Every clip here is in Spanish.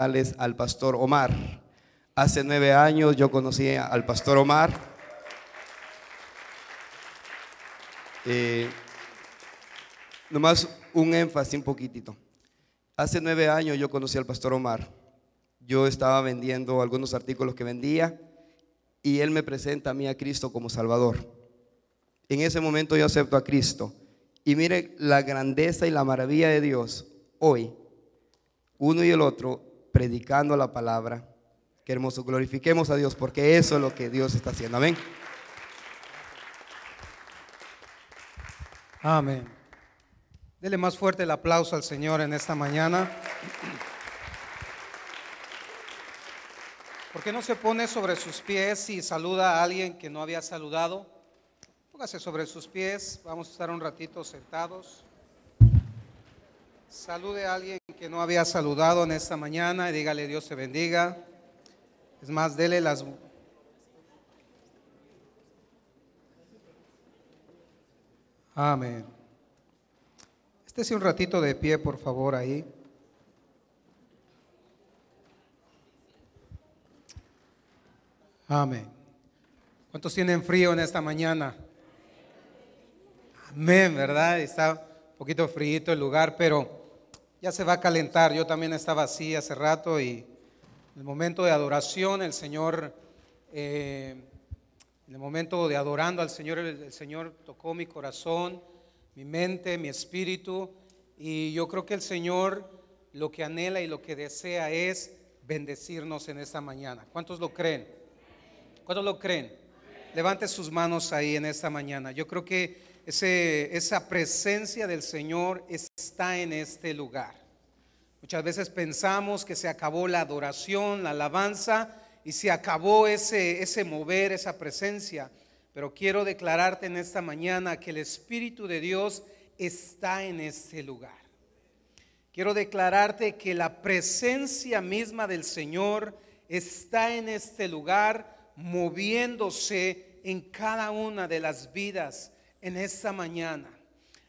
Al pastor Omar. Hace 9 años yo conocí al pastor Omar. Nomás un énfasis un poquitito. Hace 9 años yo conocí al pastor Omar. Yo estaba vendiendo algunos artículos que vendía y él me presenta a mí a Cristo como Salvador. En ese momento yo acepto a Cristo. Y mire la grandeza y la maravilla de Dios. Hoy, uno y el otro predicando la palabra. Qué hermoso, glorifiquemos a Dios porque eso es lo que Dios está haciendo. Amén. Amén. Dele más fuerte el aplauso al Señor en esta mañana. ¿Por qué no se pone sobre sus pies y saluda a alguien que no había saludado? Póngase sobre sus pies, vamos a estar un ratito sentados. Salude a alguien que no había saludado en esta mañana y dígale: Dios te bendiga. Es más, dele las... Amén. Estése un ratito de pie, por favor, ahí. Amén. ¿Cuántos tienen frío en esta mañana? Amén, ¿verdad? Está un poquito frío el lugar, pero ya se va a calentar. Yo también estaba así hace rato y en el momento de adoración el Señor, en el momento de adorando al Señor, el Señor tocó mi corazón, mi mente, mi espíritu, y yo creo que el Señor lo que anhela y lo que desea es bendecirnos en esta mañana. ¿Cuántos lo creen? ¿Cuántos lo creen? Levante sus manos ahí en esta mañana. Yo creo que esa presencia del Señor está en este lugar. Muchas veces pensamos que se acabó la adoración, la alabanza, y se acabó ese mover, esa presencia. Pero quiero declararte en esta mañana que el Espíritu de Dios está en este lugar. Quiero declararte que la presencia misma del Señor está en este lugar, moviéndose en cada una de las vidas en esta mañana.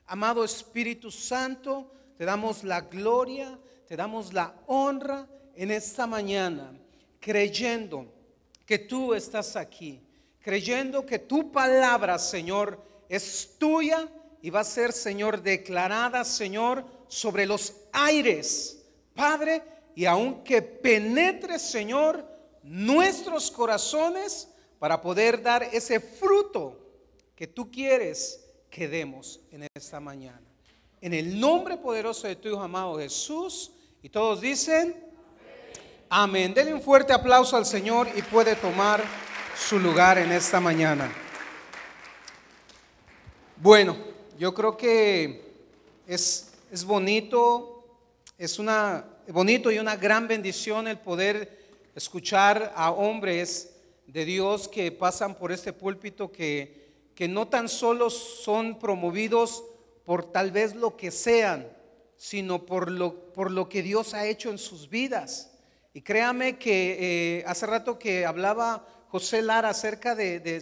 Amado Espíritu Santo, te damos la gloria, te damos la honra en esta mañana, creyendo que tú estás aquí, creyendo que tu palabra, Señor, es tuya y va a ser, Señor, declarada, Señor, sobre los aires, Padre, y aunque penetre, Señor, nuestros corazones para poder dar ese fruto que tú quieres que demos en esta mañana. En el nombre poderoso de tu Hijo amado Jesús, y todos dicen amén. Denle un fuerte aplauso al Señor y puede tomar su lugar en esta mañana. Bueno, yo creo que es bonito, bonito y una gran bendición el poder escuchar a hombres de Dios que pasan por este púlpito que no tan solo son promovidos por tal vez lo que sean, sino por lo que Dios ha hecho en sus vidas. Y créame que hace rato que hablaba José Lara acerca de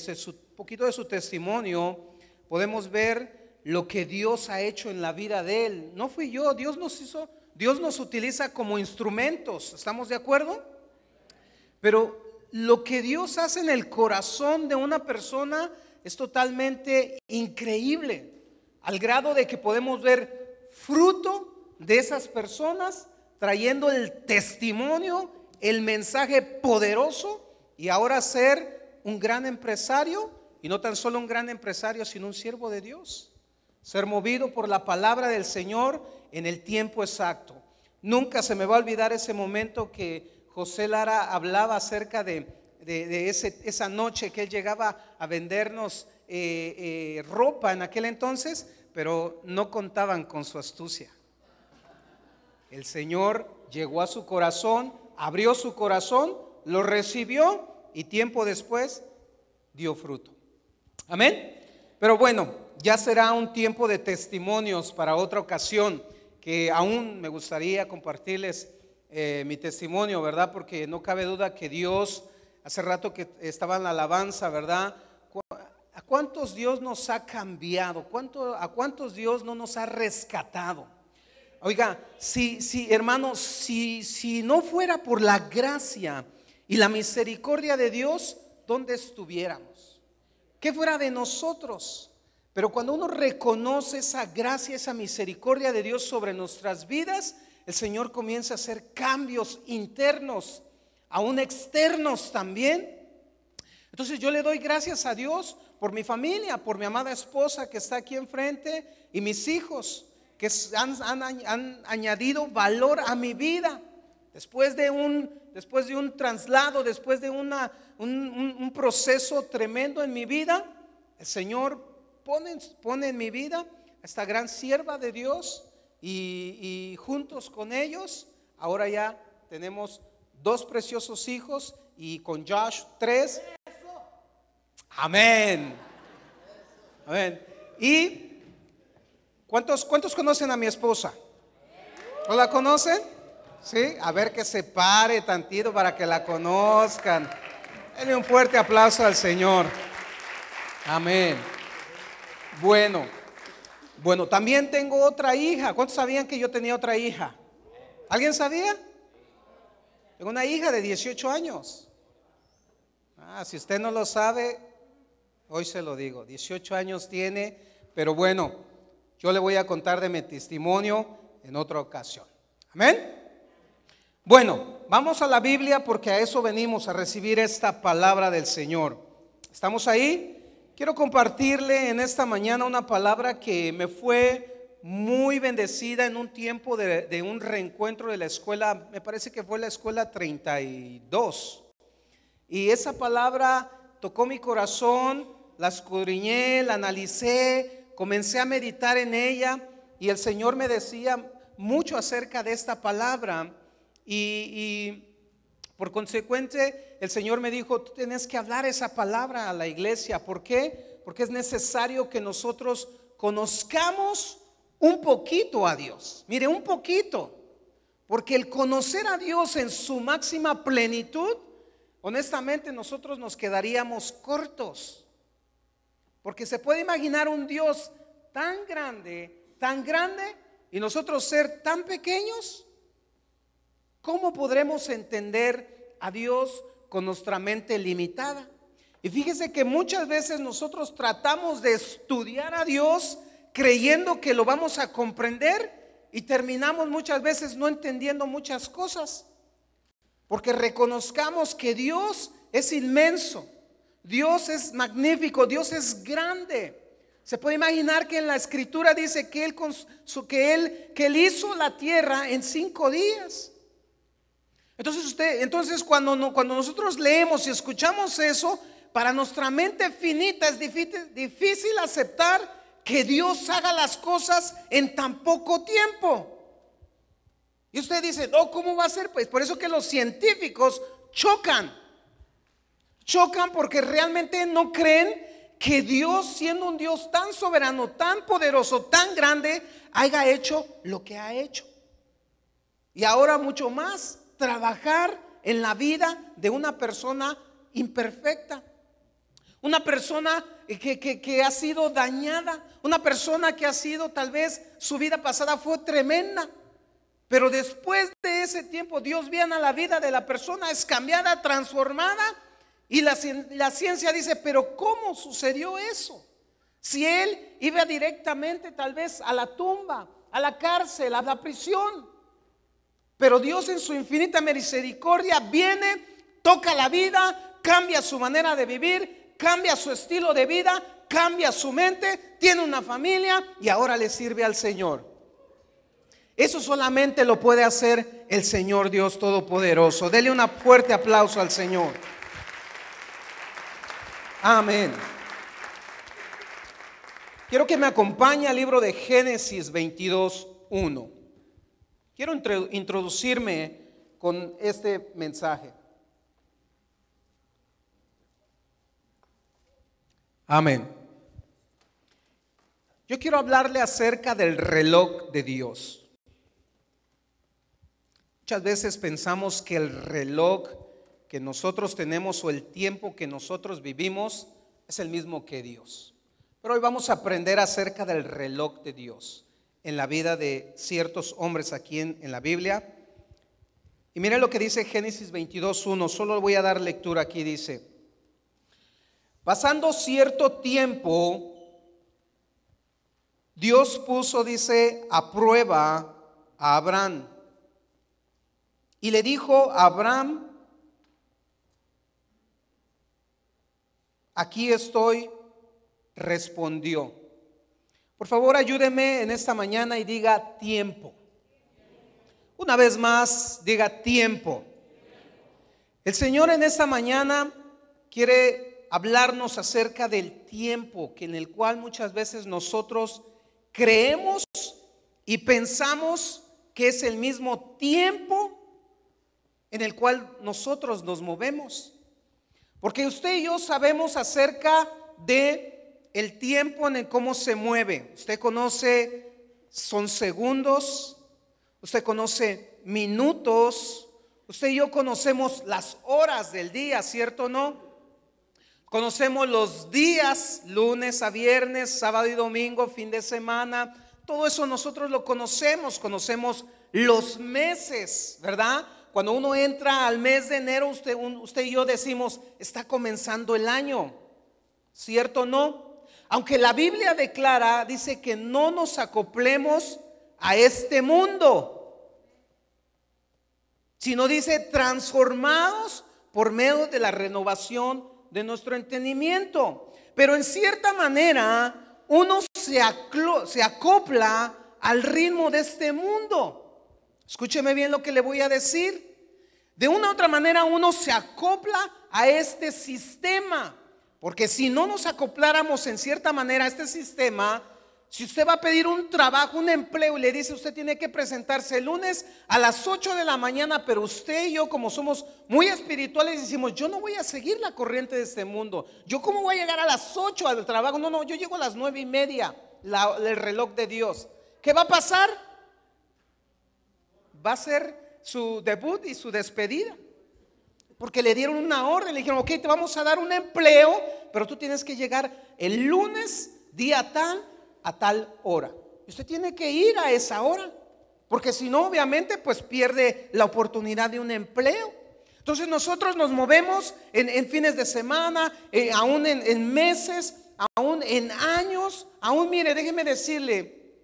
poquito de su testimonio, podemos ver lo que Dios ha hecho en la vida de él. No fui yo, Dios nos utiliza como instrumentos, ¿estamos de acuerdo? Pero lo que Dios hace en el corazón de una persona es totalmente increíble, al grado de que podemos ver fruto de esas personas trayendo el testimonio, el mensaje poderoso, y ahora ser un gran empresario, y no tan solo un gran empresario, sino un siervo de Dios, ser movido por la palabra del Señor en el tiempo exacto. Nunca se me va a olvidar ese momento que José Lara hablaba acerca de esa noche que él llegaba a vendernos ropa en aquel entonces, pero no contaban con su astucia. El Señor llegó a su corazón, abrió su corazón, lo recibió y tiempo después dio fruto. Amén. Pero bueno, ya será un tiempo de testimonios para otra ocasión, que aún me gustaría compartirles mi testimonio, ¿verdad? Porque no cabe duda que Dios, hace rato que estaba en la alabanza, ¿verdad? ¿A cuántos Dios nos ha cambiado? ¿A cuántos Dios no nos ha rescatado? Oiga, hermano, si no fuera por la gracia y la misericordia de Dios, ¿dónde estuviéramos? ¿Qué fuera de nosotros? Pero cuando uno reconoce esa gracia, esa misericordia de Dios sobre nuestras vidas, el Señor comienza a hacer cambios internos, aún externos también. Entonces yo le doy gracias a Dios por mi familia, por mi amada esposa que está aquí enfrente y mis hijos que han añadido valor a mi vida. Después de un traslado, después de un proceso tremendo en mi vida, el Señor pone en mi vida a esta gran sierva de Dios y juntos con ellos, ahora ya tenemos 2 preciosos hijos y con Josh 3. Amén. Amén. ¿Y cuántos conocen a mi esposa? ¿No la conocen? Sí, a ver que se pare tantito para que la conozcan. Denle un fuerte aplauso al Señor. Amén. Bueno, también tengo otra hija. ¿Cuántos sabían que yo tenía otra hija? ¿Alguien sabía? Tengo una hija de 18 años. Si usted no lo sabe, hoy se lo digo. 18 años tiene, pero bueno, yo le voy a contar de mi testimonio en otra ocasión. Amén. Bueno, vamos a la Biblia porque a eso venimos, a recibir esta palabra del Señor. ¿Estamos ahí? Quiero compartirle en esta mañana una palabra que me fue muy bendecida en un tiempo de un reencuentro de la escuela, me parece que fue la escuela 32. Y esa palabra tocó mi corazón, la escudriñé, la analicé, comencé a meditar en ella y el Señor me decía mucho acerca de esta palabra y por consecuente el Señor me dijo: tú tienes que hablar esa palabra a la iglesia. ¿Por qué? Porque es necesario que nosotros conozcamos un poquito a Dios. Mire, un poquito, porque el conocer a Dios en su máxima plenitud, honestamente nosotros nos quedaríamos cortos. Porque se puede imaginar un Dios tan grande y nosotros ser tan pequeños. ¿Cómo podremos entender a Dios con nuestra mente limitada? Y fíjese que muchas veces nosotros tratamos de estudiar a Dios creyendo que lo vamos a comprender y terminamos muchas veces no entendiendo muchas cosas. Porque reconozcamos que Dios es inmenso, Dios es magnífico, Dios es grande. Se puede imaginar que en la escritura dice que Él hizo la tierra en 5 días. Entonces cuando nosotros leemos y escuchamos eso, para nuestra mente finita es difícil aceptar que Dios haga las cosas en tan poco tiempo. Y usted dice: no, ¿cómo va a ser? Pues por eso que los científicos chocan porque realmente no creen que Dios, siendo un Dios tan soberano, tan poderoso, tan grande, haya hecho lo que ha hecho. Y ahora mucho más, trabajar en la vida de una persona imperfecta, una persona que ha sido dañada, una persona que ha sido, tal vez su vida pasada fue tremenda, pero después de ese tiempo Dios viene a la vida de la persona, es cambiada, transformada, y la ciencia dice: pero ¿cómo sucedió eso? Si él iba directamente tal vez a la tumba, a la cárcel, a la prisión. Pero Dios en su infinita misericordia viene, toca la vida, cambia su manera de vivir, cambia su estilo de vida, cambia su mente, tiene una familia y ahora le sirve al Señor. Eso solamente lo puede hacer el Señor Dios Todopoderoso. Dele un fuerte aplauso al Señor. Amén. Quiero que me acompañe al libro de Génesis 22:1. Quiero introducirme con este mensaje. Amén. Yo quiero hablarle acerca del reloj de Dios. Muchas veces pensamos que el reloj que nosotros tenemos o el tiempo que nosotros vivimos es el mismo que Dios. Pero hoy vamos a aprender acerca del reloj de Dios. en la vida de ciertos hombres aquí en la Biblia. Y miren lo que dice Génesis 22:1, solo voy a dar lectura aquí, dice: pasando cierto tiempo, Dios puso, dice, a prueba a Abraham. Y le dijo a Abraham: aquí estoy, respondió. Por favor, ayúdeme en esta mañana y diga tiempo. Una vez más, diga tiempo. El Señor en esta mañana quiere hablarnos acerca del tiempo, que en el cual muchas veces nosotros creemos y pensamos que es el mismo tiempo en el cual nosotros nos movemos. Porque usted y yo sabemos acerca de el tiempo en el cómo se mueve. Usted conoce, son segundos, usted conoce minutos, usted y yo conocemos las horas del día, ¿cierto o no? Conocemos los días, lunes a viernes, sábado y domingo, fin de semana. Todo eso nosotros lo conocemos. Conocemos los meses, ¿verdad? Cuando uno entra al mes de enero, usted y yo decimos, está comenzando el año, ¿cierto o no? Aunque la Biblia declara, dice que no nos acoplemos a este mundo, sino dice transformados por medio de la renovación de nuestro entendimiento. Pero en cierta manera uno se acopla al ritmo de este mundo. Escúcheme bien lo que le voy a decir. De una u otra manera uno se acopla a este sistema. Porque si no nos acopláramos en cierta manera a este sistema, si usted va a pedir un trabajo, un empleo y le dice usted tiene que presentarse el lunes a las 8 de la mañana, pero usted y yo como somos muy espirituales decimos, yo no voy a seguir la corriente de este mundo. ¿Yo cómo voy a llegar a las 8 al trabajo? No, yo llego a las 9:30, el reloj de Dios. ¿Qué va a pasar? Va a ser su debut y su despedida. Porque le dieron una orden, le dijeron, ok, te vamos a dar un empleo, pero tú tienes que llegar el lunes, día tal, a tal hora. Y usted tiene que ir a esa hora, porque si no, obviamente, pues pierde la oportunidad de un empleo. Entonces nosotros nos movemos en fines de semana, aún en meses, aún en años, aún mire, déjeme decirle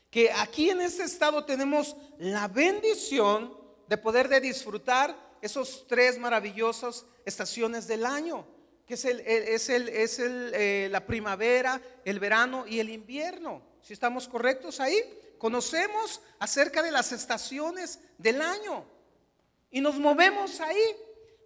que aquí en este estado tenemos la bendición de poder disfrutar esos 3 maravillosas estaciones del año, que es la primavera, el verano y el invierno. Si estamos correctos ahí, conocemos acerca de las estaciones del año y nos movemos ahí.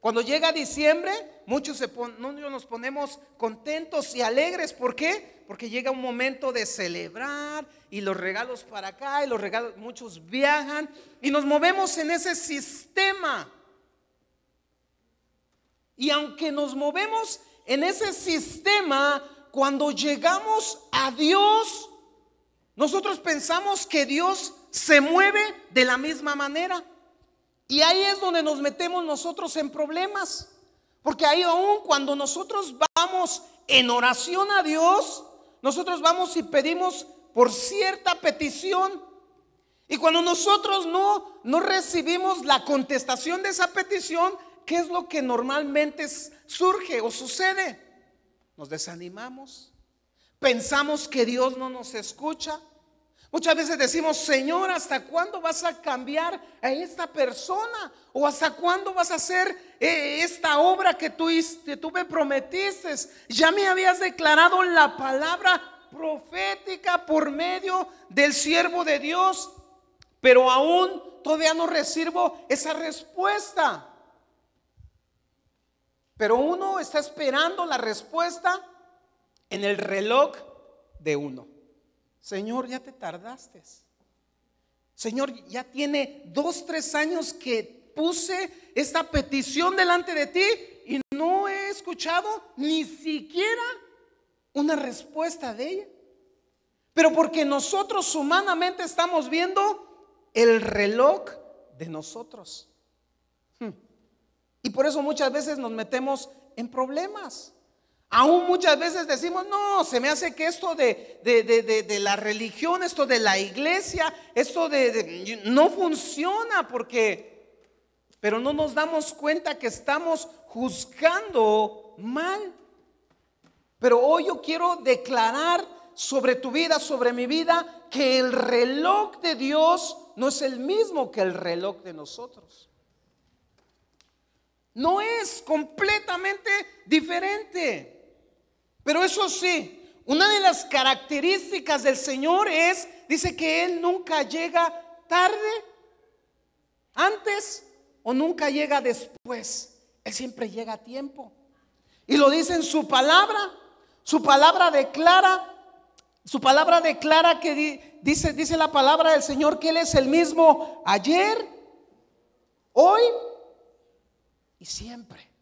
Cuando llega diciembre, muchos nos ponemos contentos y alegres. ¿Por qué? Porque llega un momento de celebrar y los regalos para acá y los regalos, muchos viajan y nos movemos en ese sistema. Y aunque nos movemos en ese sistema, cuando llegamos a Dios, nosotros pensamos que Dios se mueve de la misma manera. Y ahí es donde nos metemos nosotros en problemas. Porque ahí aún cuando nosotros vamos en oración a Dios, nosotros vamos y pedimos por cierta petición. Y cuando nosotros no recibimos la contestación de esa petición, ¿qué es lo que normalmente surge o sucede? Nos desanimamos, pensamos que Dios no nos escucha. Muchas veces decimos, Señor, ¿hasta cuándo vas a cambiar a esta persona? ¿O hasta cuándo vas a hacer esta obra que tú me prometiste? Ya me habías declarado la palabra profética por medio del siervo de Dios, pero aún todavía no recibo esa respuesta. Pero uno está esperando la respuesta en el reloj de uno. Señor, ya te tardaste. Señor, ya tiene 2, 3 años que puse esta petición delante de ti y no he escuchado ni siquiera una respuesta de ella. Pero porque nosotros humanamente estamos viendo el reloj de nosotros. Y por eso muchas veces nos metemos en problemas. Aún muchas veces decimos, no, se me hace que esto de la religión, esto de la iglesia, esto no funciona pero no nos damos cuenta que estamos juzgando mal. Pero hoy yo quiero declarar sobre tu vida, sobre mi vida, que el reloj de Dios no es el mismo que el reloj de nosotros. No es, completamente diferente. Pero eso sí, una de las características del Señor dice que Él nunca llega tarde, antes o nunca llega después. Él siempre llega a tiempo. Y lo dice en su palabra. Su palabra declara que dice la palabra del Señor que Él es el mismo ayer, hoy y siempre.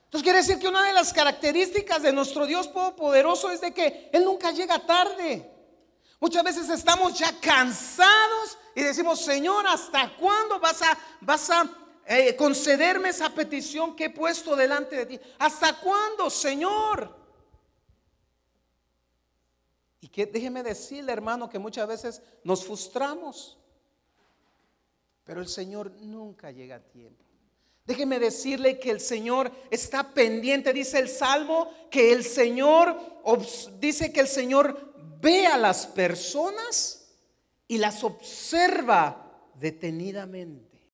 Entonces quiere decir que una de las características de nuestro Dios Todopoderoso es de que Él nunca llega tarde. Muchas veces estamos ya cansados y decimos, Señor, ¿hasta cuándo vas a concederme esa petición que he puesto delante de ti? ¿Hasta cuándo, Señor? Y que déjeme decirle, hermano, que muchas veces nos frustramos, pero el Señor nunca llega a tiempo. Déjeme decirle que el Señor está pendiente. Dice el Salmo que el Señor ve a las personas y las observa detenidamente.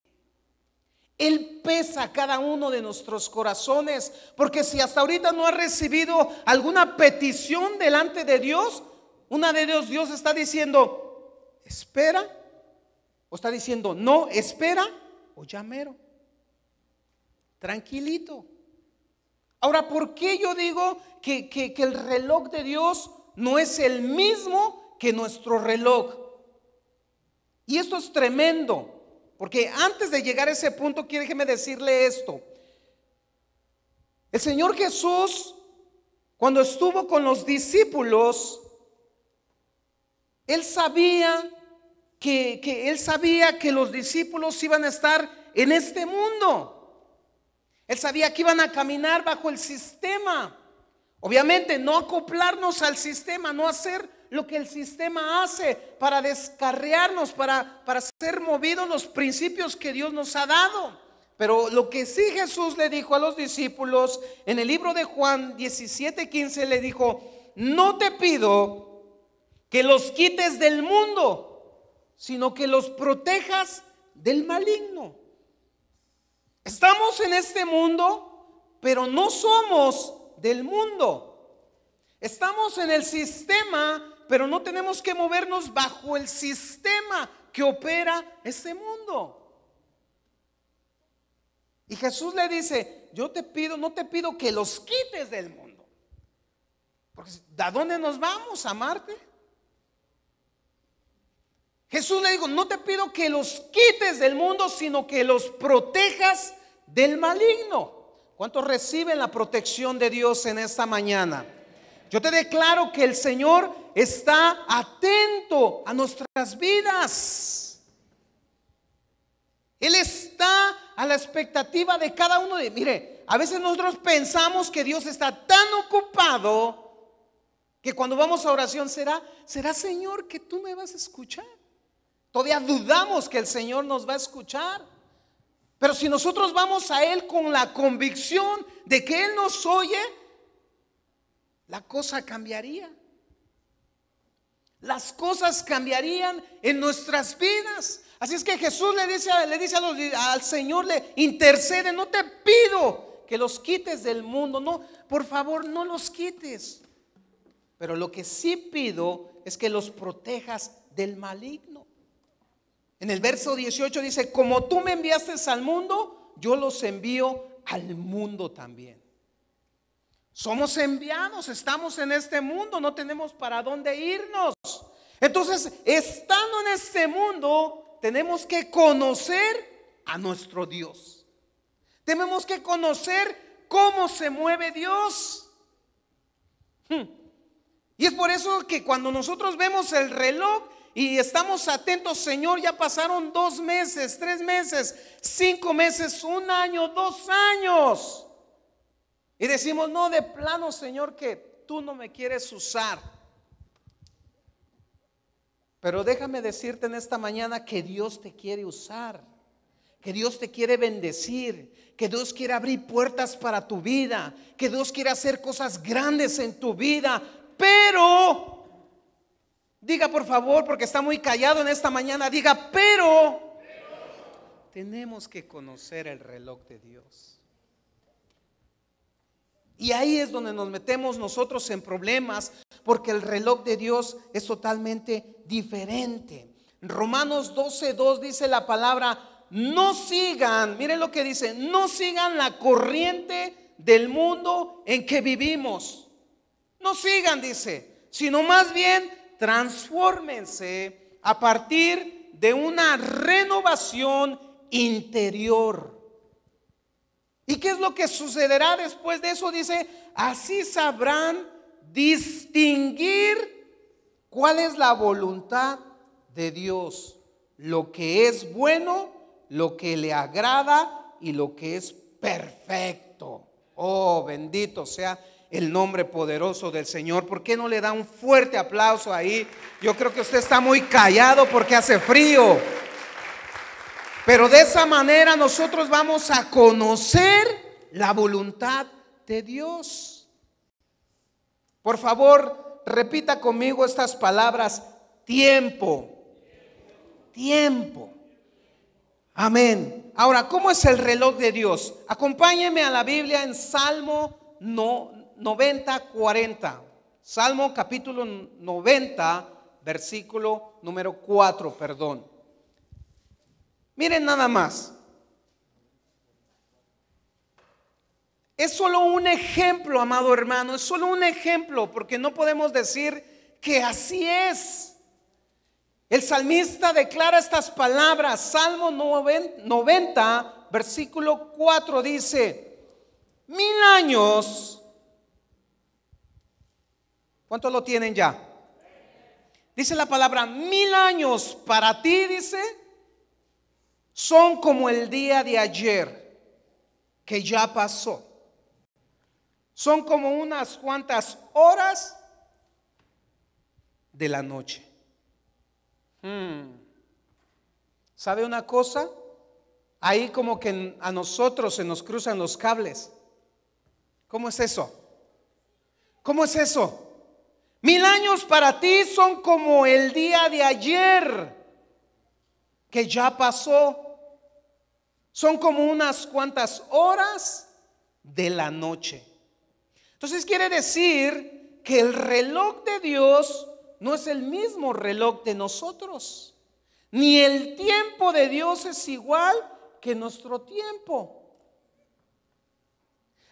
Él pesa cada uno de nuestros corazones, porque si hasta ahorita no ha recibido alguna petición delante de Dios, una de ellos Dios está diciendo, espera, o está diciendo, no, espera, o ya mero. Tranquilito. Ahora, ¿por qué yo digo que el reloj de Dios no es el mismo que nuestro reloj? Y esto es tremendo, porque antes de llegar a ese punto, déjeme decirle esto. El Señor Jesús, cuando estuvo con los discípulos, Él sabía que los discípulos iban a estar en este mundo. Él sabía que iban a caminar bajo el sistema. Obviamente no acoplarnos al sistema, no hacer lo que el sistema hace para descarriarnos, para ser movidos los principios que Dios nos ha dado. Pero lo que sí Jesús le dijo a los discípulos en el libro de Juan 17:15, le dijo, no te pido que los quites del mundo, sino que los protejas del maligno. Estamos en este mundo, pero no somos del mundo. Estamos en el sistema, pero no tenemos que movernos bajo el sistema que opera este mundo. Y Jesús le dice, no te pido que los quites del mundo. Porque ¿a dónde nos vamos? ¿A Marte? Jesús le dijo, no te pido que los quites del mundo, sino que los protejas del maligno. ¿Cuántos reciben la protección de Dios en esta mañana? Yo te declaro que el Señor está atento a nuestras vidas. Él está a la expectativa de cada uno de. Mire, a veces nosotros pensamos que Dios está tan ocupado que cuando vamos a oración será Señor que tú me vas a escuchar. Todavía dudamos que el Señor nos va a escuchar. Pero si nosotros vamos a Él con la convicción de que Él nos oye, la cosa cambiaría. Las cosas cambiarían en nuestras vidas. Así es que Jesús le dice al Señor, le intercede, no te pido que los quites del mundo, no, por favor no los quites. Pero lo que sí pido es que los protejas del maligno. En el verso 18 dice, como tú me enviaste al mundo, yo los envío al mundo también. Somos enviados, estamos en este mundo, no tenemos para dónde irnos. Entonces, estando en este mundo, tenemos que conocer a nuestro Dios. Tenemos que conocer cómo se mueve Dios. Y es por eso que cuando nosotros vemos el reloj y estamos atentos, Señor, ya pasaron 2 meses, 3 meses, 5 meses, 1 año, 2 años. Y decimos, no, de plano, Señor, que tú no me quieres usar. Pero déjame decirte en esta mañana que Dios te quiere usar, que Dios te quiere bendecir, que Dios quiere abrir puertas para tu vida, que Dios quiere hacer cosas grandes en tu vida. Pero, diga por favor, porque está muy callado en esta mañana, diga, pero tenemos que conocer el reloj de Dios. Y ahí es donde nos metemos nosotros en problemas, porque el reloj de Dios es totalmente diferente. Romanos 12:2 dice la palabra: no sigan, miren lo que dice, no sigan la corriente del mundo en que vivimos. No sigan, dice, sino más bien transfórmense a partir de una renovación interior. ¿Y qué es lo que sucederá después de eso? Dice, así sabrán distinguir cuál es la voluntad de Dios, lo que es bueno, lo que le agrada y lo que es perfecto. Oh, bendito sea el nombre poderoso del Señor. ¿Por qué no le da un fuerte aplauso ahí? Yo creo que usted está muy callado porque hace frío. Pero de esa manera nosotros vamos a conocer la voluntad de Dios. Por favor, repita conmigo estas palabras: tiempo. Tiempo. Amén. Ahora, ¿cómo es el reloj de Dios? Acompáñenme a la Biblia en Salmo 90:40. Salmo capítulo 90, versículo número 4, perdón. Miren nada más. Es solo un ejemplo, amado hermano, es solo un ejemplo, porque no podemos decir que así es. El salmista declara estas palabras. Salmo 90, versículo 4 dice: 1000 años. ¿Cuántos lo tienen ya? Dice la palabra: 1000 años para ti, dice, son como el día de ayer que ya pasó. Son como unas cuantas horas de la noche. ¿Sabe una cosa? Ahí como que a nosotros se nos cruzan los cables. ¿Cómo es eso? ¿Cómo es eso? 1000 años para ti son como el día de ayer que ya pasó. Son como unas cuantas horas de la noche. Entonces quiere decir que el reloj de Dios no es el mismo reloj de nosotros, ni el tiempo de Dios es igual que nuestro tiempo.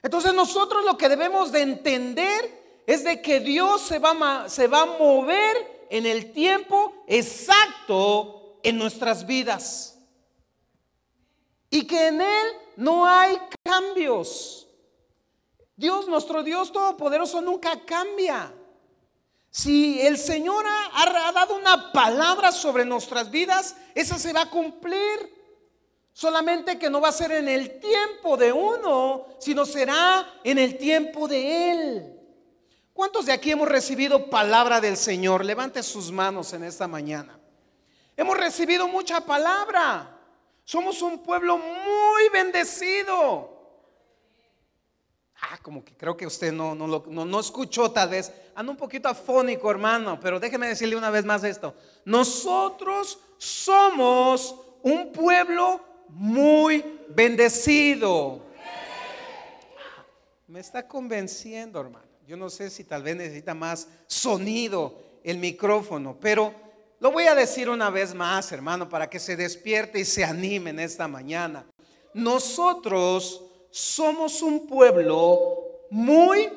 Entonces nosotros lo que debemos de entender es de que Dios se va a mover en el tiempo exacto en nuestras vidas, y que en Él no hay cambios. Dios, nuestro Dios todopoderoso, nunca cambia. Si el Señor ha dado una palabra sobre nuestras vidas, esa se va a cumplir. Solamente que no va a ser en el tiempo de uno, sino será en el tiempo de Él. ¿Cuántos de aquí hemos recibido palabra del Señor? Levante sus manos en esta mañana. Hemos recibido mucha palabra. Somos un pueblo muy bendecido. Como que creo que usted no escuchó, tal vez. Ando un poquito afónico, hermano, pero déjeme decirle una vez más esto. Nosotros somos un pueblo muy bendecido. Me está convenciendo, hermano. Yo no sé si tal vez necesita más sonido el micrófono, pero lo voy a decir una vez más, hermano, para que se despierte y se anime en esta mañana. Nosotros somos un pueblo muy,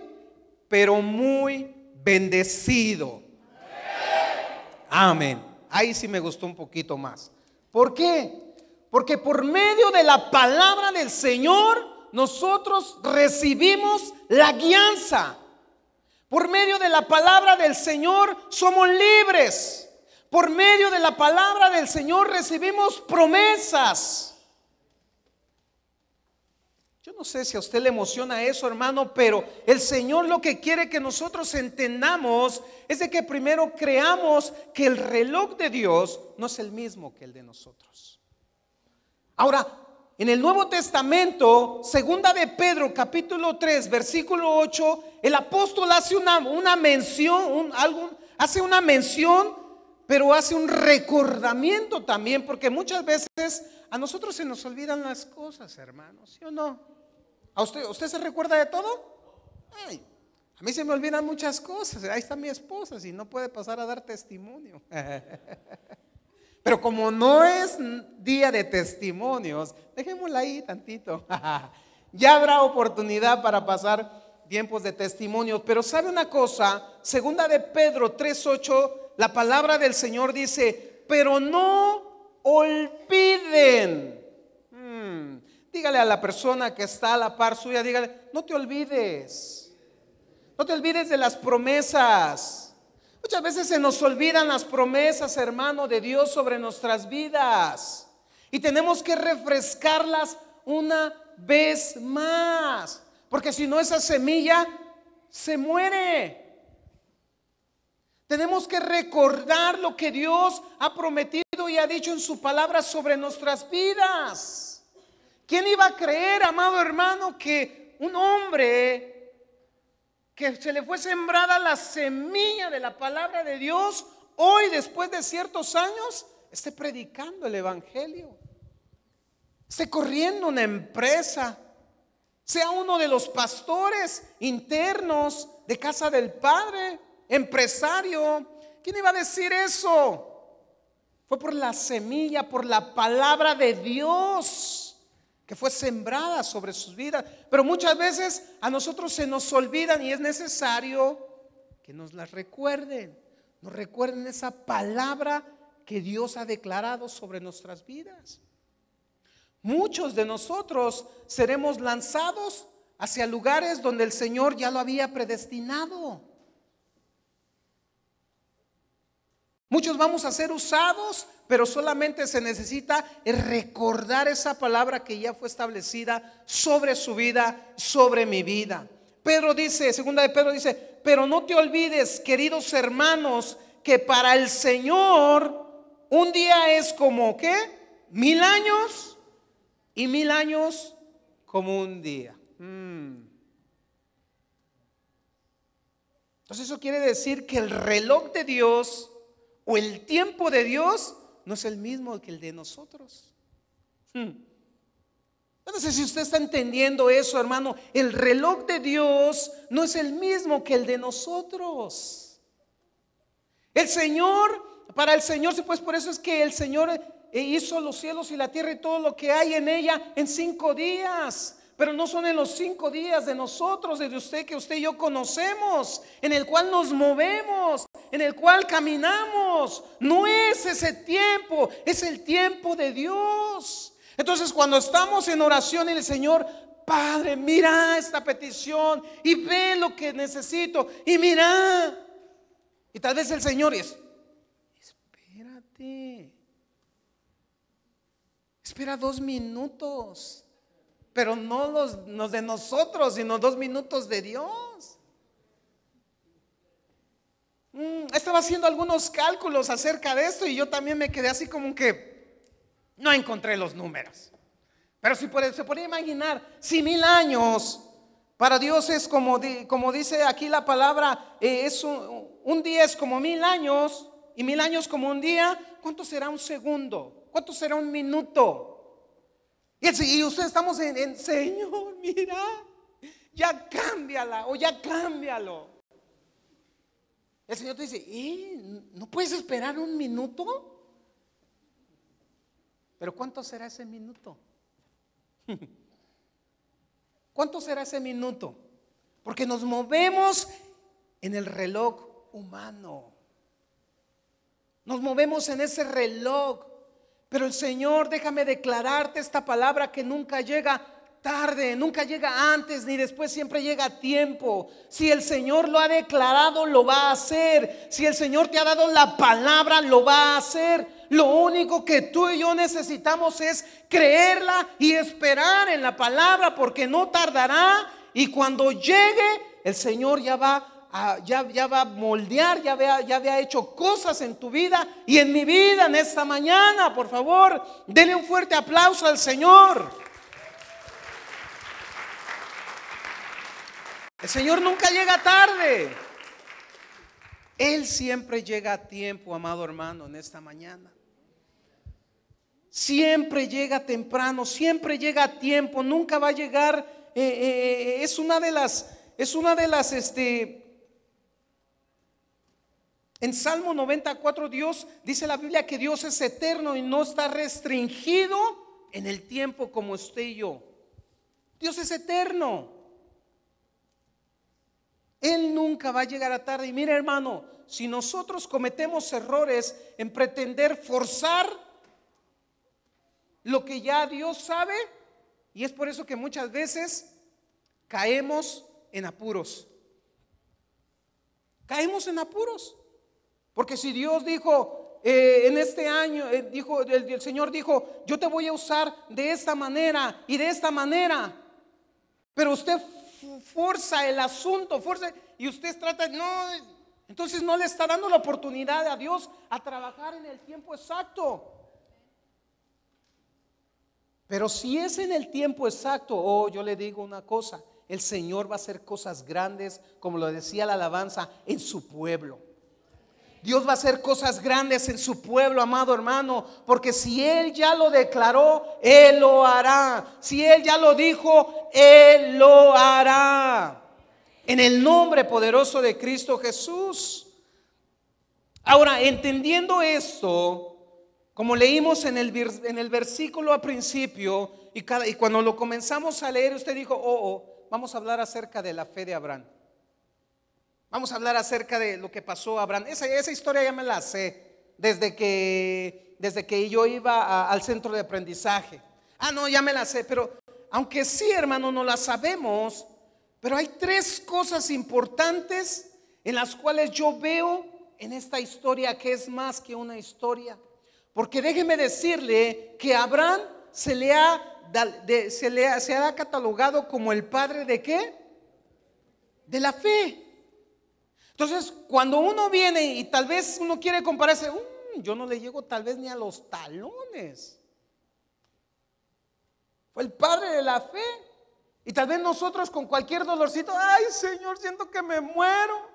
pero muy bendecido. Amén. Ahí sí me gustó un poquito más. ¿Por qué? Porque por medio de la palabra del Señor nosotros recibimos la guianza. Por medio de la palabra del Señor somos libres. Por medio de la palabra del Señor recibimos promesas. Yo no sé si a usted le emociona eso, hermano, pero el Señor lo que quiere que nosotros entendamos es de que primero creamos que el reloj de Dios no es el mismo que el de nosotros. Ahora, en el Nuevo Testamento, segunda de Pedro, capítulo 3, versículo 8, el apóstol hace una mención, hace una mención, pero hace un recordamiento también, porque muchas veces a nosotros se nos olvidan las cosas, hermanos, ¿sí o no? ¿A usted se recuerda de todo? Ay, a mí se me olvidan muchas cosas. Ahí está mi esposa, si no puede pasar a dar testimonio. Pero como no es día de testimonios, dejémosla ahí tantito. Ya habrá oportunidad para pasar tiempos de testimonios. Pero ¿sabe una cosa? Segunda de Pedro 3:8, la palabra del Señor dice: pero no olviden. Dígale a la persona que está a la par suya, dígale: no te olvides. No te olvides de las promesas. Muchas veces se nos olvidan las promesas, hermano, de Dios sobre nuestras vidas. Y tenemos que refrescarlas una vez más. Porque si no, esa semilla se muere. Tenemos que recordar lo que Dios ha prometido y ha dicho en su palabra sobre nuestras vidas. ¿Quién iba a creer, amado hermano, que un hombre que se le fue sembrada la semilla de la palabra de Dios, hoy después de ciertos años esté predicando el evangelio, esté corriendo una empresa, sea uno de los pastores internos de casa del Padre, empresario? ¿Quién iba a decir eso? Fue por la semilla, por la palabra de Dios que fue sembrada sobre sus vidas. Pero muchas veces a nosotros se nos olvidan y es necesario que nos las recuerden. Nos recuerden esa palabra que Dios ha declarado sobre nuestras vidas. Muchos de nosotros seremos lanzados hacia lugares donde el Señor ya lo había predestinado. Muchos vamos a ser usados, pero solamente se necesita recordar esa palabra que ya fue establecida sobre su vida, sobre mi vida. Pedro dice, segunda de Pedro dice: pero no te olvides, queridos hermanos, que para el Señor un día es como ¿qué? 1000 años, y 1000 años como un día. Entonces eso quiere decir que el reloj de Dios o el tiempo de Dios no es el mismo que el de nosotros. No sé si usted está entendiendo eso, hermano. El reloj de Dios no es el mismo que el de nosotros. El Señor, para el Señor, pues por eso es que el Señor hizo los cielos y la tierra y todo lo que hay en ella en 5 días. Pero no son en los 5 días de nosotros, de usted, que usted y yo conocemos, en el cual nos movemos, en el cual caminamos. No es ese tiempo, es el tiempo de Dios. Entonces, cuando estamos en oración y el Señor: Padre, mira esta petición y ve lo que necesito, y mira, y tal vez el Señor es: espera 2 minutos. Pero no los de nosotros, sino 2 minutos de Dios. Estaba haciendo algunos cálculos acerca de esto y yo también me quedé así como que no encontré los números. Pero si se puede imaginar, si 1000 años para Dios es como dice aquí la palabra, es un día es como 1000 años, y 1000 años como un día. ¿Cuánto será un segundo? ¿Cuánto será un minuto? Y usted estamos en Señor, mira, ya cámbiala o ya cámbialo. El Señor te dice: ¿no puedes esperar un minuto? Pero ¿cuánto será ese minuto? ¿Cuánto será ese minuto? Porque nos movemos en el reloj humano. Nos movemos en ese reloj. Pero el Señor, déjame declararte esta palabra, que nunca llega tarde, nunca llega antes ni después, siempre llega a tiempo. Si el Señor lo ha declarado, lo va a hacer. Si el Señor te ha dado la palabra, lo va a hacer. Lo único que tú y yo necesitamos es creerla y esperar en la palabra, porque no tardará. Y cuando llegue, el Señor ya va a moldear, ya había hecho cosas en tu vida y en mi vida en esta mañana. Por favor, denle un fuerte aplauso al Señor. El Señor nunca llega tarde. Él siempre llega a tiempo, amado hermano, en esta mañana. Siempre llega temprano, siempre llega a tiempo, nunca va a llegar. Es una de las en Salmo 94 Dios dice la Biblia que Dios es eterno y no está restringido en el tiempo como usted y yo. Dios es eterno. Él nunca va a llegar a tarde. Y mire, hermano, si nosotros cometemos errores en pretender forzar lo que ya Dios sabe, y es por eso que muchas veces caemos en apuros. Caemos en apuros. Porque si Dios dijo en este año, el Señor dijo, yo te voy a usar de esta manera y de esta manera, pero usted forza el asunto, y usted trata, no, entonces no le está dando la oportunidad a Dios a trabajar en el tiempo exacto. Pero si es en el tiempo exacto, yo le digo una cosa, el Señor va a hacer cosas grandes, como lo decía la alabanza, en su pueblo. Dios va a hacer cosas grandes en su pueblo, amado hermano, porque si Él ya lo declaró, Él lo hará. Si Él ya lo dijo, Él lo hará. En el nombre poderoso de Cristo Jesús. Ahora, entendiendo esto, como leímos en el versículo al principio, y cuando lo comenzamos a leer, usted dijo, vamos a hablar acerca de la fe de Abraham. Vamos a hablar acerca de lo que pasó a Abraham. Esa historia ya me la sé desde que yo iba al centro de aprendizaje. No, ya me la sé, pero aunque sí, hermano, no la sabemos, pero hay tres cosas importantes en las cuales yo veo en esta historia que es más que una historia. Porque déjeme decirle que Abraham se le ha catalogado como el padre ¿de qué? De la fe. Entonces, cuando uno viene y tal vez uno quiere compararse, yo no le llego tal vez ni a los talones. Fue el padre de la fe. Y tal vez nosotros con cualquier dolorcito, ay Señor, siento que me muero.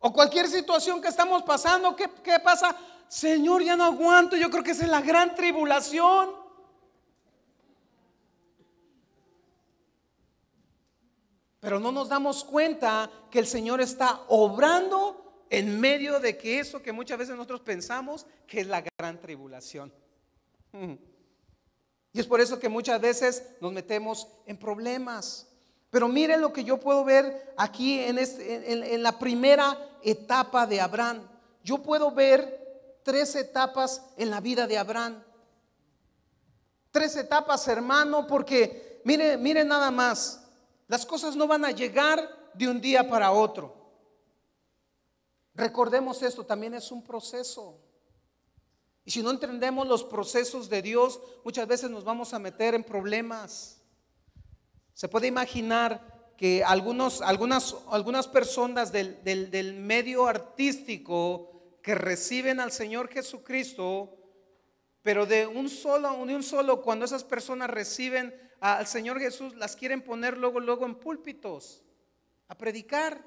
O cualquier situación que estamos pasando, ¿qué pasa? Señor, ya no aguanto, yo creo que esa es la gran tribulación. Pero no nos damos cuenta que el Señor está obrando en medio de que eso que muchas veces nosotros pensamos que es la gran tribulación. Y es por eso que muchas veces nos metemos en problemas. Pero mire lo que yo puedo ver aquí en la primera etapa de Abraham. Yo puedo ver 3 etapas en la vida de Abraham. 3 etapas, hermano, porque mire nada más. Las cosas no van a llegar de un día para otro. Recordemos esto, también es un proceso. Y si no entendemos los procesos de Dios, muchas veces nos vamos a meter en problemas. Se puede imaginar que algunas personas del medio artístico que reciben al Señor Jesucristo, pero de un solo, cuando esas personas reciben al Señor Jesús, las quieren poner luego en púlpitos a predicar.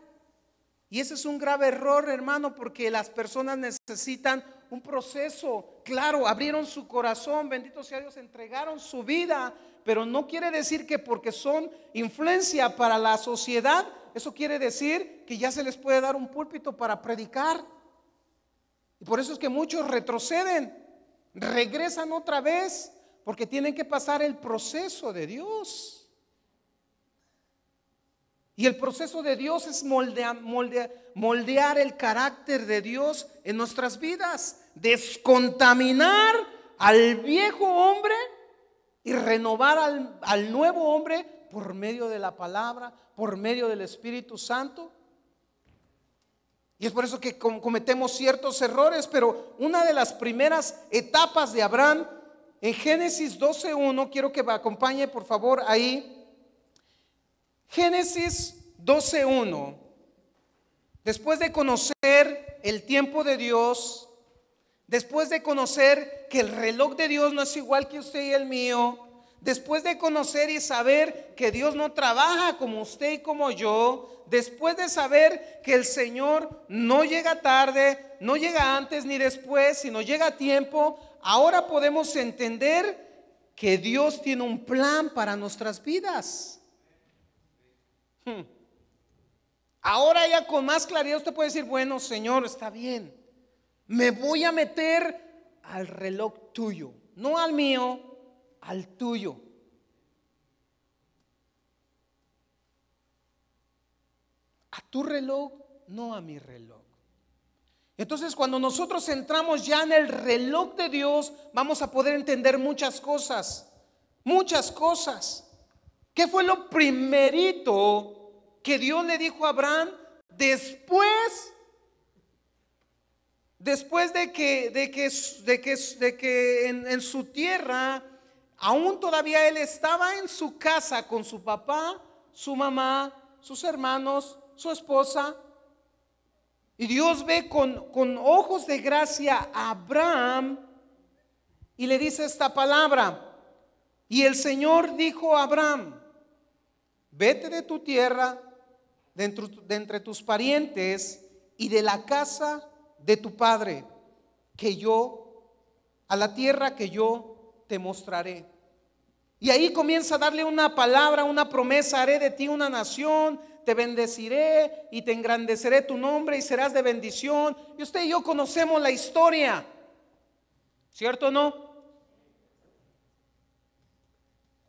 Y ese es un grave error, hermano, porque las personas necesitan un proceso. Claro, abrieron su corazón, bendito sea Dios, entregaron su vida, pero no quiere decir que porque son influencia para la sociedad, eso quiere decir que ya se les puede dar un púlpito para predicar. Y por eso es que muchos retroceden, regresan otra vez, porque tienen que pasar el proceso de Dios. Y el proceso de Dios es moldear el carácter de Dios en nuestras vidas, descontaminar al viejo hombre y renovar al nuevo hombre por medio de la palabra, por medio del Espíritu Santo. Y es por eso que cometemos ciertos errores, pero una de las primeras etapas de Abraham, en Génesis 12:1, quiero que me acompañe por favor ahí. Génesis 12:1. Después de conocer el tiempo de Dios, después de conocer que el reloj de Dios no es igual que usted y el mío, después de conocer y saber que Dios no trabaja como usted y como yo, después de saber que el Señor no llega tarde, no llega antes ni después, sino llega a tiempo, ahora podemos entender que Dios tiene un plan para nuestras vidas. Ahora ya con más claridad usted puede decir, bueno, Señor, está bien, me voy a meter al reloj tuyo, no al mío, al tuyo. A tu reloj, no a mi reloj. Entonces, cuando nosotros entramos ya en el reloj de Dios, vamos a poder entender muchas cosas. Muchas cosas. ¿Qué fue lo primerito que Dios le dijo a Abraham después de que en su tierra, aún todavía él estaba en su casa con su papá, su mamá, sus hermanos, su esposa? Y Dios ve con ojos de gracia a Abraham y le dice esta palabra. Y el Señor dijo a Abraham: vete de tu tierra, de entre tus parientes y de la casa de tu padre, a la tierra que yo te mostraré. Y ahí comienza a darle una palabra, una promesa: haré de ti una nación, te bendeciré y te engrandeceré tu nombre y serás de bendición. Y usted y yo conocemos la historia, ¿cierto o no?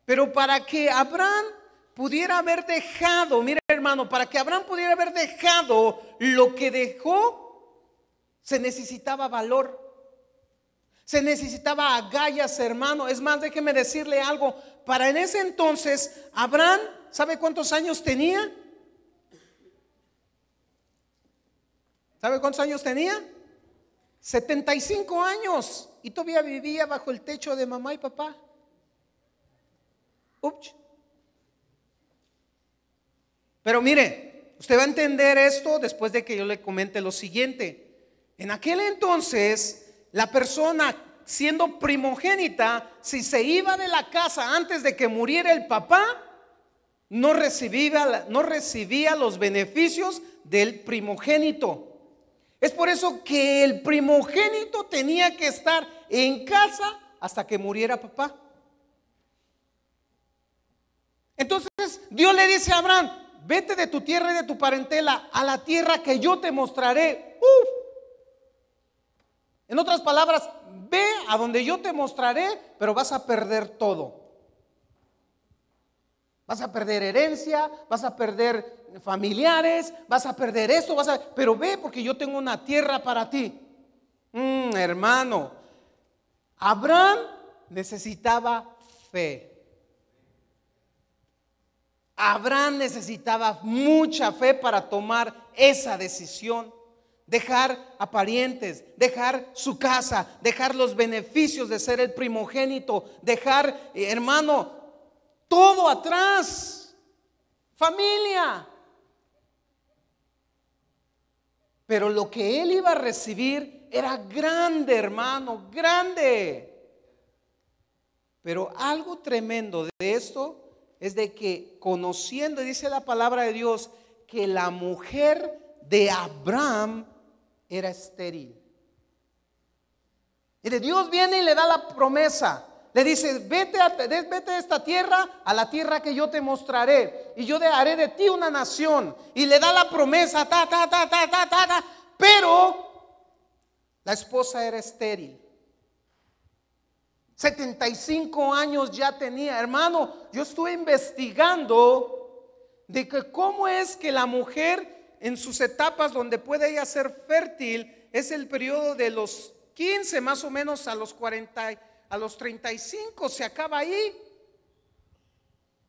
Pero para que Abraham pudiera haber dejado, mira hermano, para que Abraham pudiera haber dejado lo que dejó, se necesitaba valor. Se necesitaba agallas, hermano. Es más, déjeme decirle algo. Para en ese entonces, Abraham, ¿sabe cuántos años tenía? ¿Sabe cuántos años tenía? 75 años. Y todavía vivía bajo el techo de mamá y papá. Ups. Pero mire, usted va a entender esto después de que yo le comente lo siguiente. En aquel entonces, la persona siendo primogénita, si se iba de la casa antes de que muriera el papá, no recibía los beneficios del primogénito. Es por eso que el primogénito tenía que estar en casa hasta que muriera papá. Entonces Dios le dice a Abraham: vete de tu tierra y de tu parentela a la tierra que yo te mostraré. En otras palabras, ve a donde yo te mostraré, pero vas a perder todo. Vas a perder herencia, vas a perder familiares, vas a perder esto, pero ve, porque yo tengo una tierra para ti. Hermano, Abraham necesitaba fe. Abraham necesitaba mucha fe para tomar esa decisión. Dejar a parientes, dejar su casa, dejar los beneficios de ser el primogénito, dejar, hermano, todo atrás, familia. Pero lo que él iba a recibir era grande, hermano, grande. Pero algo tremendo de esto es de que, conociendo, dice la palabra de Dios, que la mujer de Abraham era estéril. Y de Dios viene y le da la promesa. Le dice: vete de esta tierra a la tierra que yo te mostraré, y yo haré de ti una nación. Y le da la promesa, pero la esposa era estéril. 75 años ya tenía. Hermano, yo estuve investigando de que cómo es que la mujer en sus etapas donde puede ella ser fértil es el periodo de los 15 más o menos a los 40, a los 35 se acaba ahí.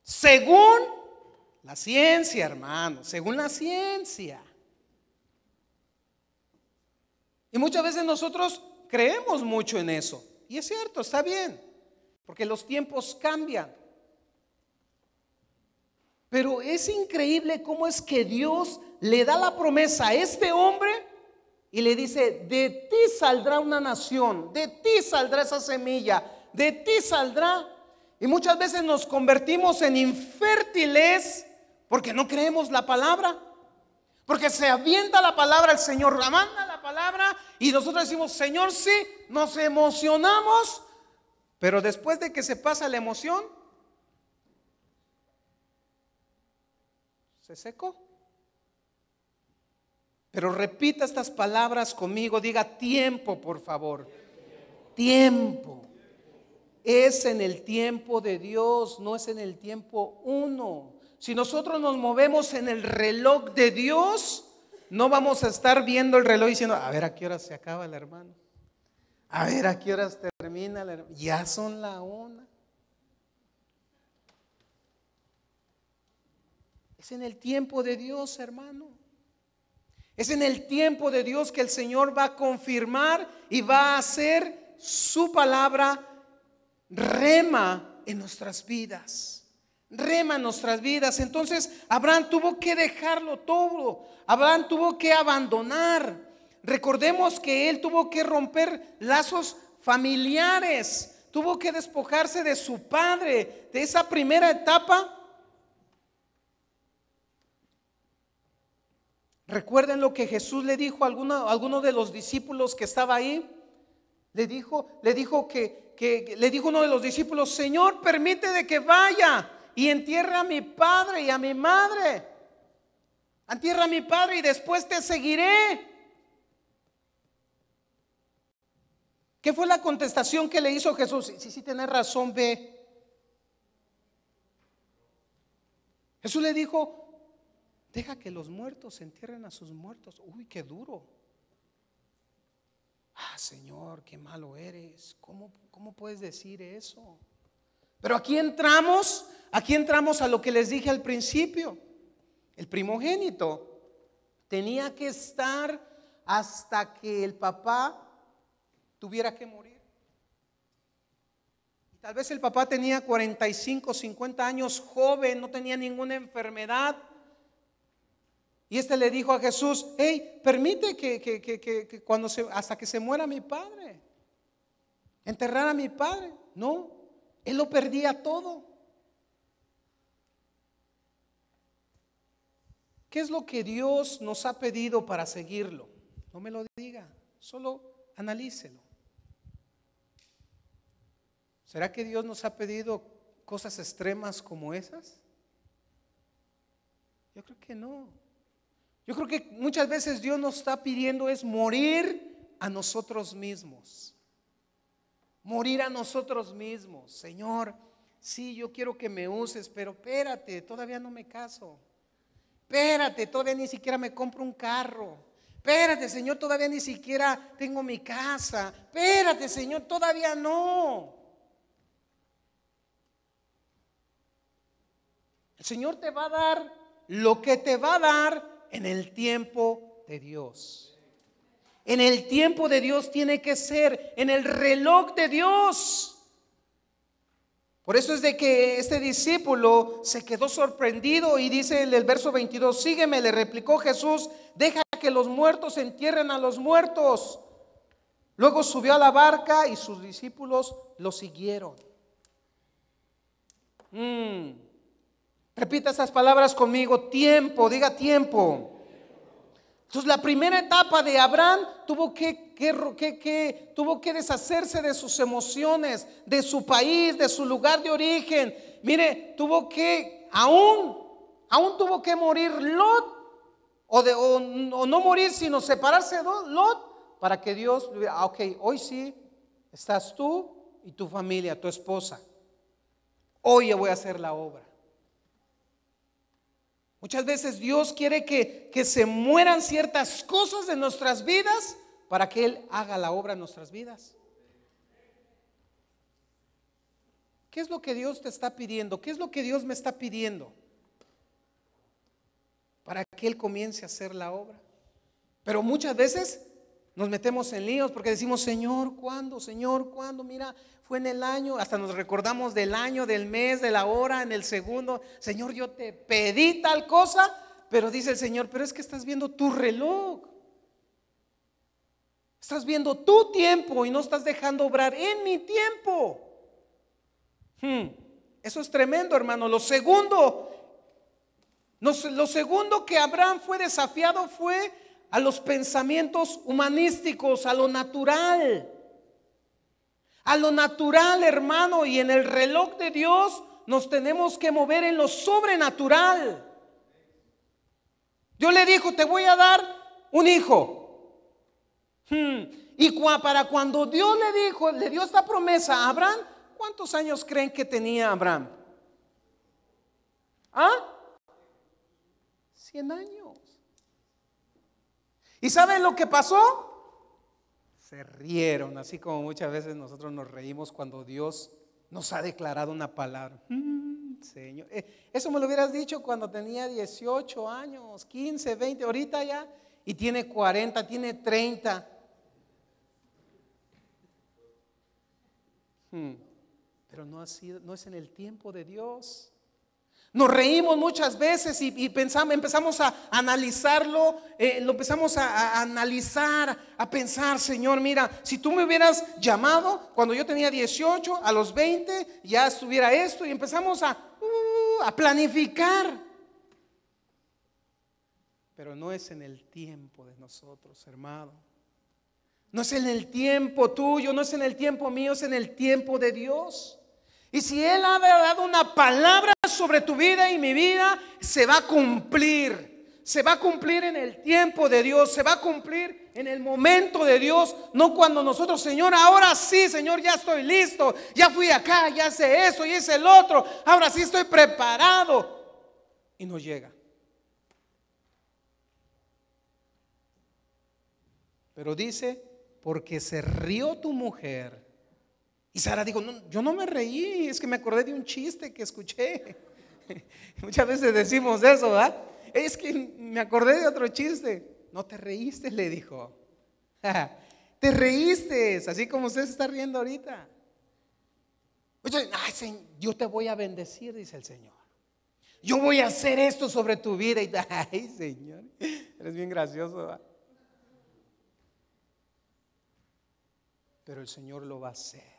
Según la ciencia, hermano, según la ciencia. Y muchas veces nosotros creemos mucho en eso. Y es cierto, está bien, porque los tiempos cambian. Pero es increíble cómo es que Dios le da la promesa a este hombre y le dice: de ti saldrá una nación, de ti saldrá esa semilla, de ti saldrá. Y muchas veces nos convertimos en infértiles porque no creemos la palabra. Porque se avienta la palabra, el Señor manda la palabra y nosotros decimos: Señor, sí, nos emocionamos, pero después de que se pasa la emoción, se secó. Pero repita estas palabras conmigo, diga tiempo, por favor. Tiempo. Es en el tiempo de Dios, no es en el tiempo uno. Si nosotros nos movemos en el reloj de Dios, no vamos a estar viendo el reloj diciendo: a ver a qué hora se acaba el hermano, a ver a qué horas termina el hermano. Ya son la 1. Es en el tiempo de Dios, hermano. Es en el tiempo de Dios que el Señor va a confirmar y va a hacer su palabra rema en nuestras vidas. Rema en nuestras vidas. Entonces Abraham tuvo que dejarlo todo. Abraham tuvo que abandonar. Recordemos que él tuvo que romper lazos familiares. Tuvo que despojarse de su padre, de esa primera etapa. Recuerden lo que Jesús le dijo a alguno de los discípulos que estaba ahí. Le dijo uno de los discípulos: Señor, permite de que vaya y entierre a mi padre y a mi madre. Entierra a mi padre y después te seguiré. ¿Qué fue la contestación que le hizo Jesús? Sí, tenés razón, ve. Jesús le dijo: deja que los muertos entierren a sus muertos. Uy, qué duro. Señor, qué malo eres. ¿Cómo puedes decir eso? Pero aquí entramos a lo que les dije al principio. El primogénito tenía que estar hasta que el papá tuviera que morir. Y tal vez el papá tenía 45, 50 años, joven, no tenía ninguna enfermedad. Y le dijo a Jesús: hey, permite que hasta que se muera mi padre, enterrar a mi padre. No, él lo perdía todo. ¿Qué es lo que Dios nos ha pedido para seguirlo? No me lo diga, solo analícelo. ¿Será que Dios nos ha pedido cosas extremas como esas? Yo creo que no. Yo creo que muchas veces Dios nos está pidiendo es morir a nosotros mismos. Morir a nosotros mismos. Señor, sí, yo quiero que me uses, pero espérate, todavía no me caso. Espérate, todavía ni siquiera me compro un carro. Espérate, Señor, todavía ni siquiera tengo mi casa. Espérate, Señor, todavía no. El Señor te va a dar lo que te va a dar en el tiempo de Dios. En el tiempo de Dios tiene que ser, en el reloj de Dios. Por eso es de que este discípulo se quedó sorprendido y dice en el verso 22: sígueme, le replicó Jesús, deja que los muertos entierren a los muertos. Luego subió a la barca y sus discípulos lo siguieron. Repita estas palabras conmigo: tiempo, diga tiempo. Entonces la primera etapa de Abraham tuvo que deshacerse de sus emociones, de su país, de su lugar de origen. Mire, aún tuvo que morir Lot, o no morir, sino separarse de Lot, para que Dios, ok, hoy sí estás tú y tu familia, tu esposa. Hoy yo voy a hacer la obra. Muchas veces Dios quiere que se mueran ciertas cosas de nuestras vidas para que Él haga la obra en nuestras vidas. ¿Qué es lo que Dios te está pidiendo? ¿Qué es lo que Dios me está pidiendo? Para que Él comience a hacer la obra. Pero muchas veces nos metemos en líos porque decimos, Señor, ¿cuándo? Señor, ¿cuándo? Mira, fue en el año, hasta nos recordamos del año, del mes, de la hora, en el segundo. Señor, yo te pedí tal cosa, pero dice el Señor, pero es que estás viendo tu reloj. Estás viendo tu tiempo y no estás dejando obrar en mi tiempo. Eso es tremendo, hermano. Lo segundo que Abraham fue desafiado fue a los pensamientos humanísticos, a lo natural. A lo natural, hermano, y en el reloj de Dios nos tenemos que mover en lo sobrenatural. Dios le dijo, te voy a dar un hijo. Y para cuando Dios le dio esta promesa a Abraham, ¿cuántos años creen que tenía Abraham? 100 años. ¿Y saben lo que pasó? Se rieron, así como muchas veces nosotros nos reímos cuando Dios nos ha declarado una palabra. Señor, eso me lo hubieras dicho cuando tenía 18 años, 15, 20, ahorita ya, y tiene 40, tiene 30. Pero no es en el tiempo de Dios. Nos reímos muchas veces y empezamos a analizarlo, lo empezamos a analizar, a pensar, Señor, mira, si tú me hubieras llamado cuando yo tenía 18, a los 20 ya estuviera esto, y empezamos a planificar. Pero no es en el tiempo de nosotros, hermano. No es en el tiempo tuyo, no es en el tiempo mío, es en el tiempo de Dios. Y si Él ha dado una palabra sobre tu vida y mi vida, se va a cumplir. Se va a cumplir en el tiempo de Dios, se va a cumplir en el momento de Dios. No cuando nosotros, Señor, ahora sí, Señor, ya estoy listo, ya fui acá, ya sé eso y es el otro, ahora sí estoy preparado. Y no llega. Pero dice, porque se rió tu mujer. Y Sara dijo, no, yo no me reí, es que me acordé de un chiste que escuché. Muchas veces decimos eso, ¿verdad? Es que me acordé de otro chiste. No te reíste, le dijo. Te reíste, así como usted se está riendo ahorita. Oye, yo te voy a bendecir, dice el Señor. Yo voy a hacer esto sobre tu vida. Y, ay, Señor, eres bien gracioso, ¿verdad? Pero el Señor lo va a hacer.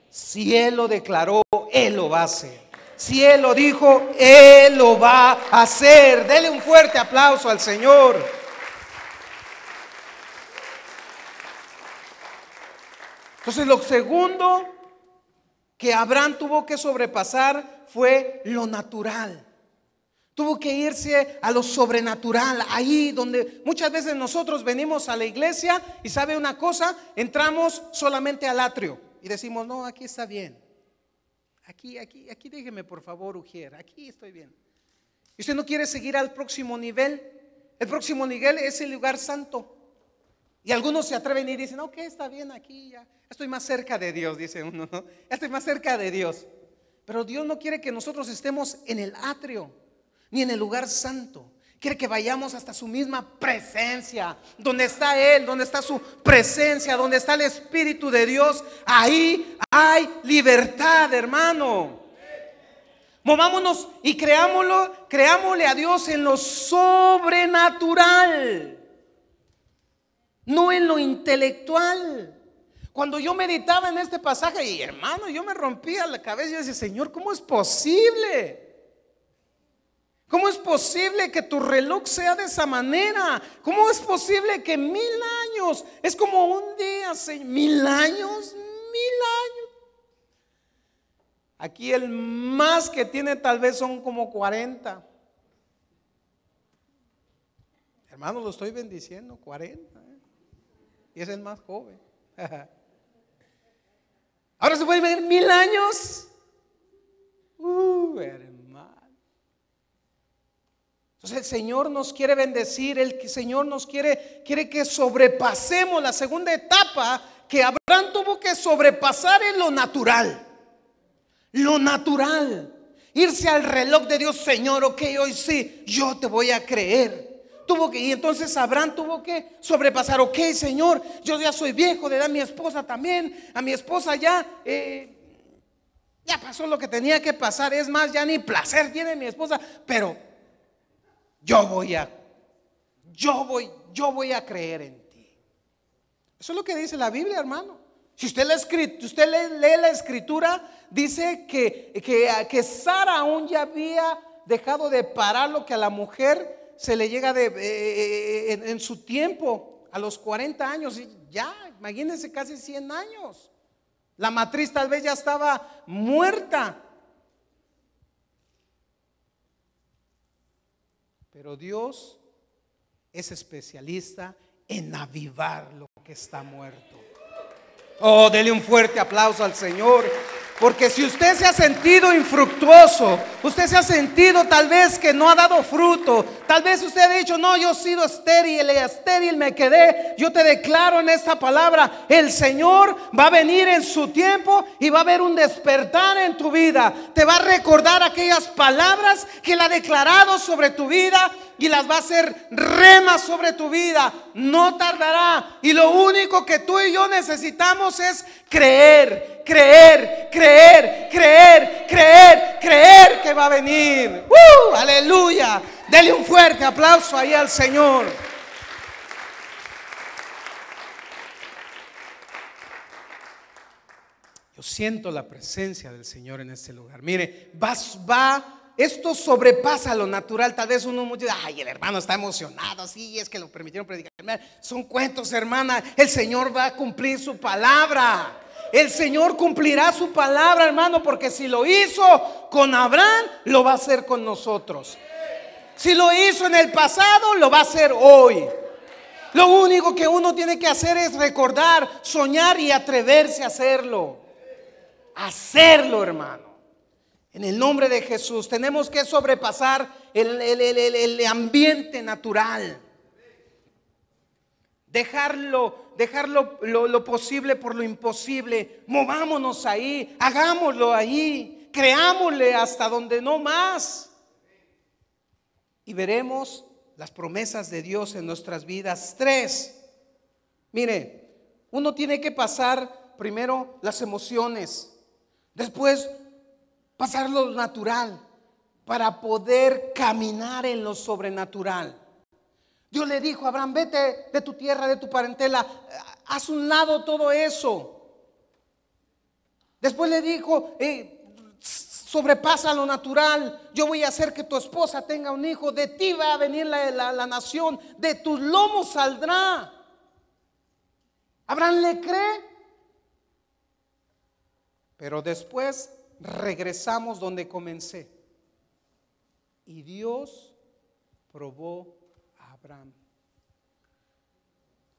Si Él lo declaró, Él lo va a hacer. Si Él lo dijo, Él lo va a hacer. Dele un fuerte aplauso al Señor. Entonces, lo segundo que Abraham tuvo que sobrepasar fue lo natural. Tuvo que irse a lo sobrenatural, ahí donde muchas veces nosotros venimos a la iglesia y sabe una cosa, entramos solamente al atrio y decimos, no, aquí está bien. Aquí déjeme por favor, Ujier, aquí estoy bien. Y usted no quiere seguir al próximo nivel. El próximo nivel es el lugar santo. Y algunos se atreven y dicen, ok, está bien, aquí ya estoy más cerca de Dios, dice uno, ¿no? Ya estoy más cerca de Dios. Pero Dios no quiere que nosotros estemos en el atrio ni en el lugar santo. Quiere que vayamos hasta su misma presencia, donde está Él, donde está su presencia, donde está el Espíritu de Dios. Ahí hay libertad, hermano. Movámonos y creámosle a Dios en lo sobrenatural, no en lo intelectual. Cuando yo meditaba en este pasaje, y hermano, yo me rompía la cabeza y yo decía, Señor, ¿cómo es posible? ¿Cómo es posible que tu reloj sea de esa manera? ¿Cómo es posible que 1000 años es como un día, Señor? 1000 años, 1000 años. Aquí el más que tiene tal vez son como 40. Hermano, lo estoy bendiciendo, 40. Y es el más joven. Ahora se puede ver 1000 años. Hermano. Entonces el Señor nos quiere bendecir, el Señor nos quiere que sobrepasemos la segunda etapa que Abraham tuvo que sobrepasar en lo natural. Lo natural. Irse al reloj de Dios, Señor, ok, hoy sí, yo te voy a creer. Y entonces Abraham tuvo que sobrepasar. Ok, Señor, yo ya soy viejo de edad, mi esposa también. A mi esposa ya pasó lo que tenía que pasar. Es más, ya ni placer tiene mi esposa. Pero yo voy a creer en ti. Eso es lo que dice la Biblia, hermano. Si usted lee la escritura, dice que Sara aún ya había dejado de parar lo que a la mujer se le llega en su tiempo, a los 40 años. Y ya, imagínense, casi 100 años. La matriz tal vez ya estaba muerta. Pero Dios es especialista en avivar lo que está muerto. Oh, dele un fuerte aplauso al Señor. Porque si usted se ha sentido infructuoso, usted se ha sentido tal vez que no ha dado fruto, tal vez usted ha dicho, no, yo he sido estéril me quedé. Yo te declaro en esta palabra, el Señor va a venir en su tiempo y va a haber un despertar en tu vida. Te va a recordar aquellas palabras que Él ha declarado sobre tu vida y las va a hacer rema sobre tu vida. No tardará. Y lo único que tú y yo necesitamos es creer que va a venir. Aleluya. Dele un fuerte aplauso ahí al Señor. Yo siento la presencia del Señor en este lugar. Mire, esto sobrepasa lo natural. Tal vez uno dice, ay, el hermano está emocionado. Sí, es que lo permitieron predicar. Son cuentos, hermana. El Señor va a cumplir su palabra. El Señor cumplirá su palabra, hermano, porque si lo hizo con Abraham, lo va a hacer con nosotros. Si lo hizo en el pasado, lo va a hacer hoy. Lo único que uno tiene que hacer es recordar, soñar y atreverse a hacerlo. Hacerlo, hermano. En el nombre de Jesús tenemos que sobrepasar el ambiente natural. Dejar lo posible por lo imposible. Movámonos ahí, hagámoslo ahí, creámosle hasta donde no más. Y veremos las promesas de Dios en nuestras vidas. 3. Mire, uno tiene que pasar primero las emociones, después pasar lo natural para poder caminar en lo sobrenatural. Dios le dijo a Abraham, vete de tu tierra, de tu parentela, haz un lado todo eso. Después le dijo, sobrepasa lo natural. Yo voy a hacer que tu esposa tenga un hijo. De ti va a venir la nación. De tus lomos saldrá. Abraham le cree. Pero después regresamos donde comencé. Y Dios probó a Abraham.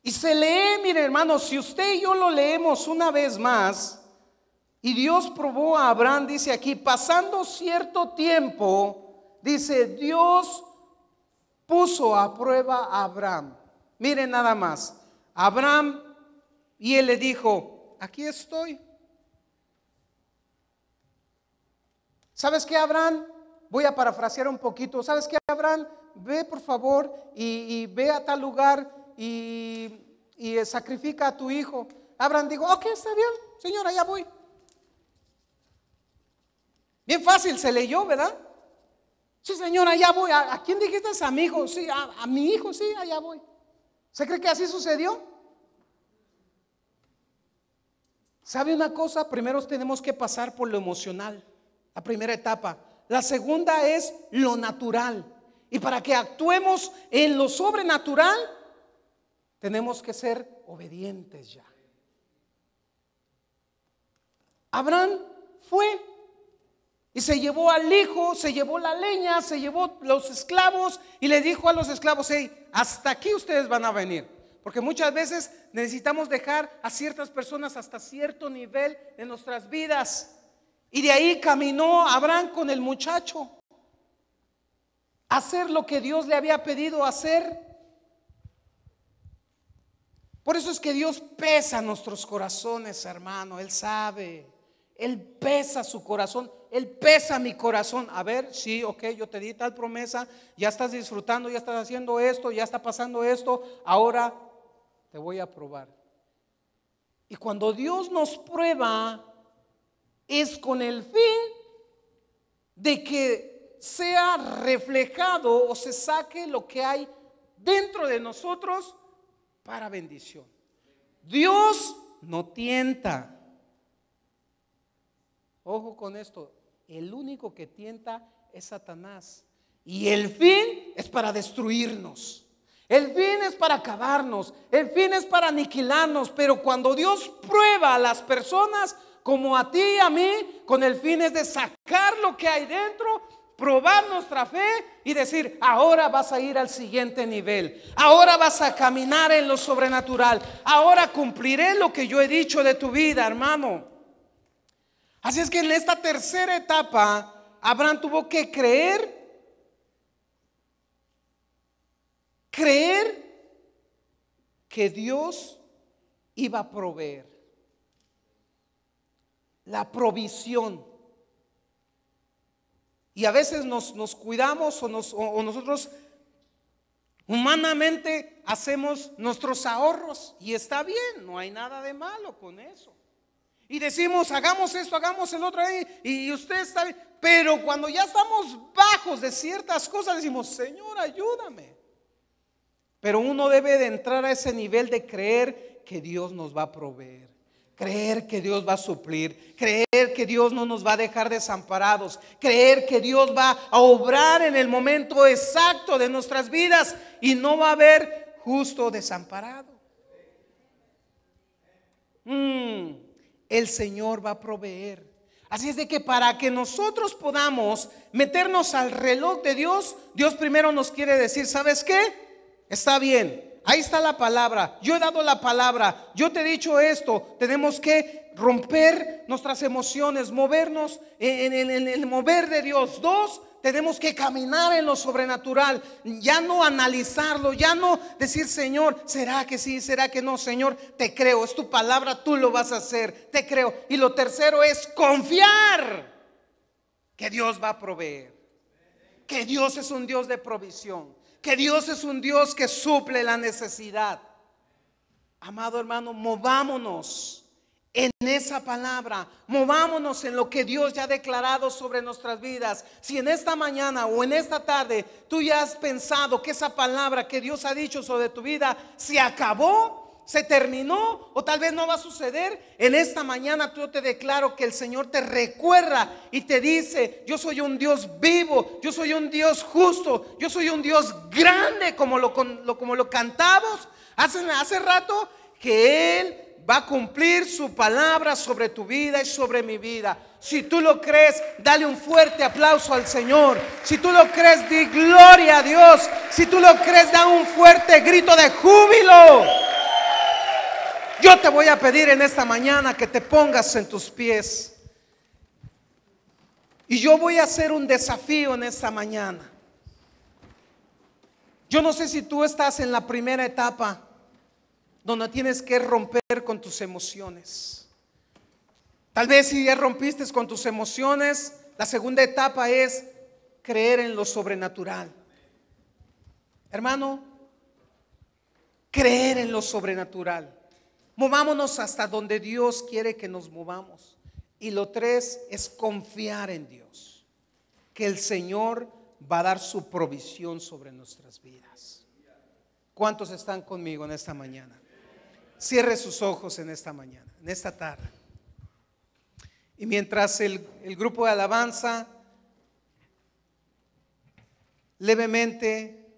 Y se lee, mire hermano, si usted y yo lo leemos una vez más. Y Dios probó a Abraham, dice aquí, pasando cierto tiempo, dice, Dios puso a prueba a Abraham. Miren nada más, Abraham, y él le dijo, aquí estoy. ¿Sabes qué, Abraham? Voy a parafrasear un poquito. ¿Sabes qué, Abraham? Ve por favor y ve a tal lugar y sacrifica a tu hijo. Abraham dijo, ok, está bien, Señor, allá voy. Bien fácil se leyó, ¿verdad? Sí, Señor, allá voy. ¿A quién dijiste? A mi hijo. Sí, a mi hijo, sí, allá voy. ¿Se cree que así sucedió? ¿Sabe una cosa? Primero tenemos que pasar por lo emocional, la primera etapa. La segunda es lo natural. Y para que actuemos en lo sobrenatural, tenemos que ser obedientes ya. Abraham fue y se llevó al hijo, se llevó la leña, se llevó los esclavos y le dijo a los esclavos, hey, hasta aquí ustedes van a venir. Porque muchas veces necesitamos dejar a ciertas personas hasta cierto nivel en nuestras vidas. Y de ahí caminó Abraham con el muchacho a hacer lo que Dios le había pedido hacer. Por eso es que Dios pesa nuestros corazones, hermano. Él sabe Él pesa su corazón, Él pesa mi corazón. A ver, sí, ok, yo te di tal promesa, ya estás disfrutando, ya estás haciendo esto, ya está pasando esto, ahora te voy a probar. Y cuando Dios nos prueba, es con el fin de que sea reflejado o se saque lo que hay dentro de nosotros para bendición. Dios no tienta. Ojo con esto, el único que tienta es Satanás. Y el fin es para destruirnos. El fin es para acabarnos. El fin es para aniquilarnos. Pero cuando Dios prueba a las personas, como a ti y a mí, con el fin es de sacar lo que hay dentro, probar nuestra fe y decir: ahora vas a ir al siguiente nivel, ahora vas a caminar en lo sobrenatural, ahora cumpliré lo que yo he dicho de tu vida, hermano. Así es que en esta tercera etapa, Abraham tuvo que creer que Dios iba a proveer. La provisión. Y a veces nos cuidamos o nosotros humanamente hacemos nuestros ahorros, y está bien, no hay nada de malo con eso. Y decimos: hagamos esto, hagamos el otro, y usted está bien. Pero cuando ya estamos bajos de ciertas cosas, decimos: Señor, ayúdame. Pero uno debe de entrar a ese nivel de creer que Dios nos va a proveer, creer que Dios va a suplir, creer que Dios no nos va a dejar desamparados, creer que Dios va a obrar en el momento exacto de nuestras vidas y no va a haber justo desamparado. El Señor va a proveer. Así es de que para que nosotros podamos meternos al reloj de Dios, Dios primero nos quiere decir: ¿sabes qué? Está bien, ahí está la palabra, yo he dado la palabra, yo te he dicho esto. Tenemos que romper nuestras emociones, movernos en el mover de Dios. Dos, tenemos que caminar en lo sobrenatural, ya no analizarlo, ya no decir: Señor, ¿será que sí? ¿Será que no? Señor, te creo, es tu palabra, tú lo vas a hacer, te creo. Y lo tercero es confiar que Dios va a proveer, que Dios es un Dios de provisión, que Dios es un Dios que suple la necesidad. Amado hermano, movámonos en esa palabra, movámonos en lo que Dios ya ha declarado sobre nuestras vidas. Si en esta mañana o en esta tarde tú ya has pensado que esa palabra que Dios ha dicho sobre tu vida se acabó, se terminó, o tal vez no va a suceder, en esta mañana yo te declaro que el Señor te recuerda y te dice: yo soy un Dios vivo, yo soy un Dios justo, yo soy un Dios grande, como lo cantamos hace rato, que Él va a cumplir su palabra sobre tu vida y sobre mi vida. Si tú lo crees, dale un fuerte aplauso al Señor. Si tú lo crees, di gloria a Dios. Si tú lo crees, da un fuerte grito de júbilo. Yo te voy a pedir en esta mañana que te pongas en tus pies. Y yo voy a hacer un desafío en esta mañana. Yo no sé si tú estás en la primera etapa, donde tienes que romper con tus emociones. Tal vez si ya rompiste con tus emociones, la segunda etapa es creer en lo sobrenatural. Hermano, creer en lo sobrenatural. Movámonos hasta donde Dios quiere que nos movamos. Y lo tres es confiar en Dios, que el Señor va a dar su provisión sobre nuestras vidas. ¿Cuántos están conmigo en esta mañana? Cierre sus ojos en esta mañana, en esta tarde. Y mientras el grupo de alabanza levemente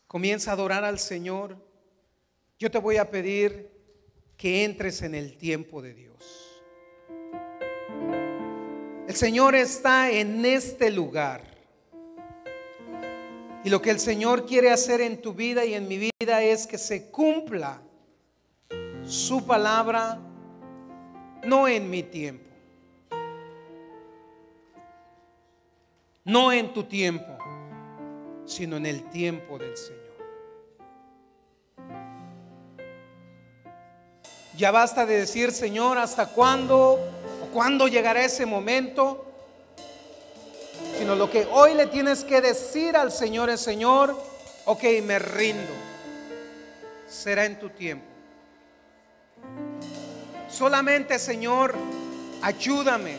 comienza a adorar al Señor, yo te voy a pedir que entres en el tiempo de Dios. El Señor está en este lugar. Y lo que el Señor quiere hacer en tu vida y en mi vida es que se cumpla su palabra, no en mi tiempo, no en tu tiempo, sino en el tiempo del Señor. Ya basta de decir, Señor, ¿hasta cuándo? ¿O cuándo llegará ese momento? Sino lo que hoy le tienes que decir al Señor es: Señor, ok, me rindo. Será en tu tiempo. Solamente, Señor, ayúdame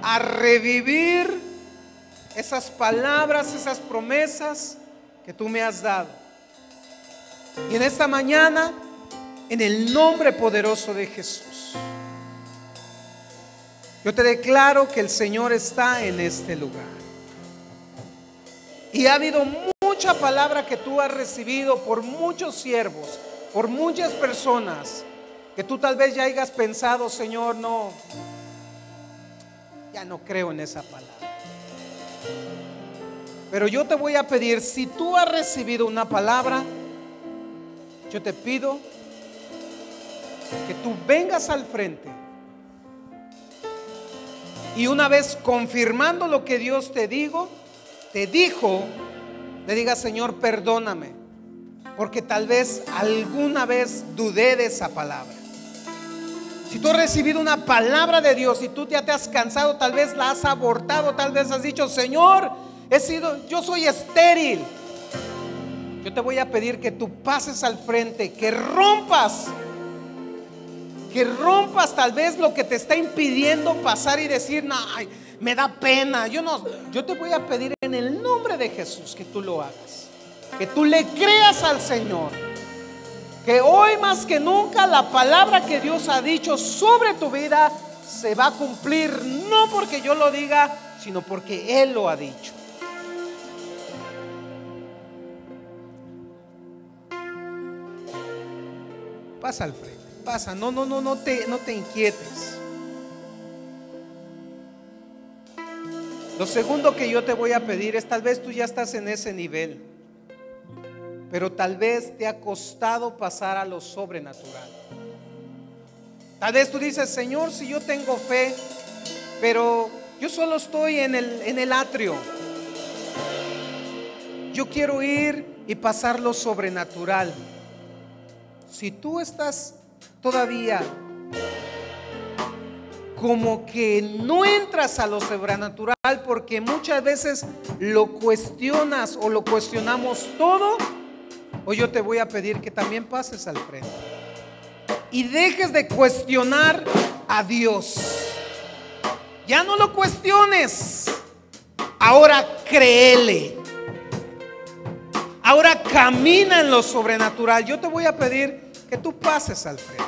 a revivir esas palabras, esas promesas que tú me has dado. Y en esta mañana, en el nombre poderoso de Jesús, yo te declaro que el Señor está en este lugar. Y ha habido mucha palabra que tú has recibido por muchos siervos, por muchas personas, que tú tal vez ya hayas pensado: Señor, no, ya no creo en esa palabra. Pero yo te voy a pedir, si tú has recibido una palabra, yo te pido que tú vengas al frente y una vez confirmando lo que Dios te dijo, le digas: Señor, perdóname, porque tal vez alguna vez dudé de esa palabra. Si tú has recibido una palabra de Dios y tú ya te has cansado, tal vez la has abortado, tal vez has dicho: Señor, yo soy estéril. Yo te voy a pedir que tú pases al frente, que rompas tal vez lo que te está impidiendo pasar y decir: no, ay, me da pena. Yo te voy a pedir en el nombre de Jesús que tú lo hagas, que tú le creas al Señor, que hoy más que nunca la palabra que Dios ha dicho sobre tu vida se va a cumplir, no porque yo lo diga, sino porque Él lo ha dicho. Pasa al frente, pasa, no te inquietes. Lo segundo que yo te voy a pedir es: tal vez tú ya estás en ese nivel, pero tal vez te ha costado pasar a lo sobrenatural. Tal vez tú dices: Señor, si yo tengo fe, pero yo solo estoy en el atrio. Yo quiero ir y pasar lo sobrenatural. Si tú estás todavía como que no entras a lo sobrenatural porque muchas veces lo cuestionas o lo cuestionamos todo, hoy yo te voy a pedir que también pases al frente y dejes de cuestionar a Dios. Ya no lo cuestiones, ahora créele. Ahora camina en lo sobrenatural. Yo te voy a pedir que tú pases al frente.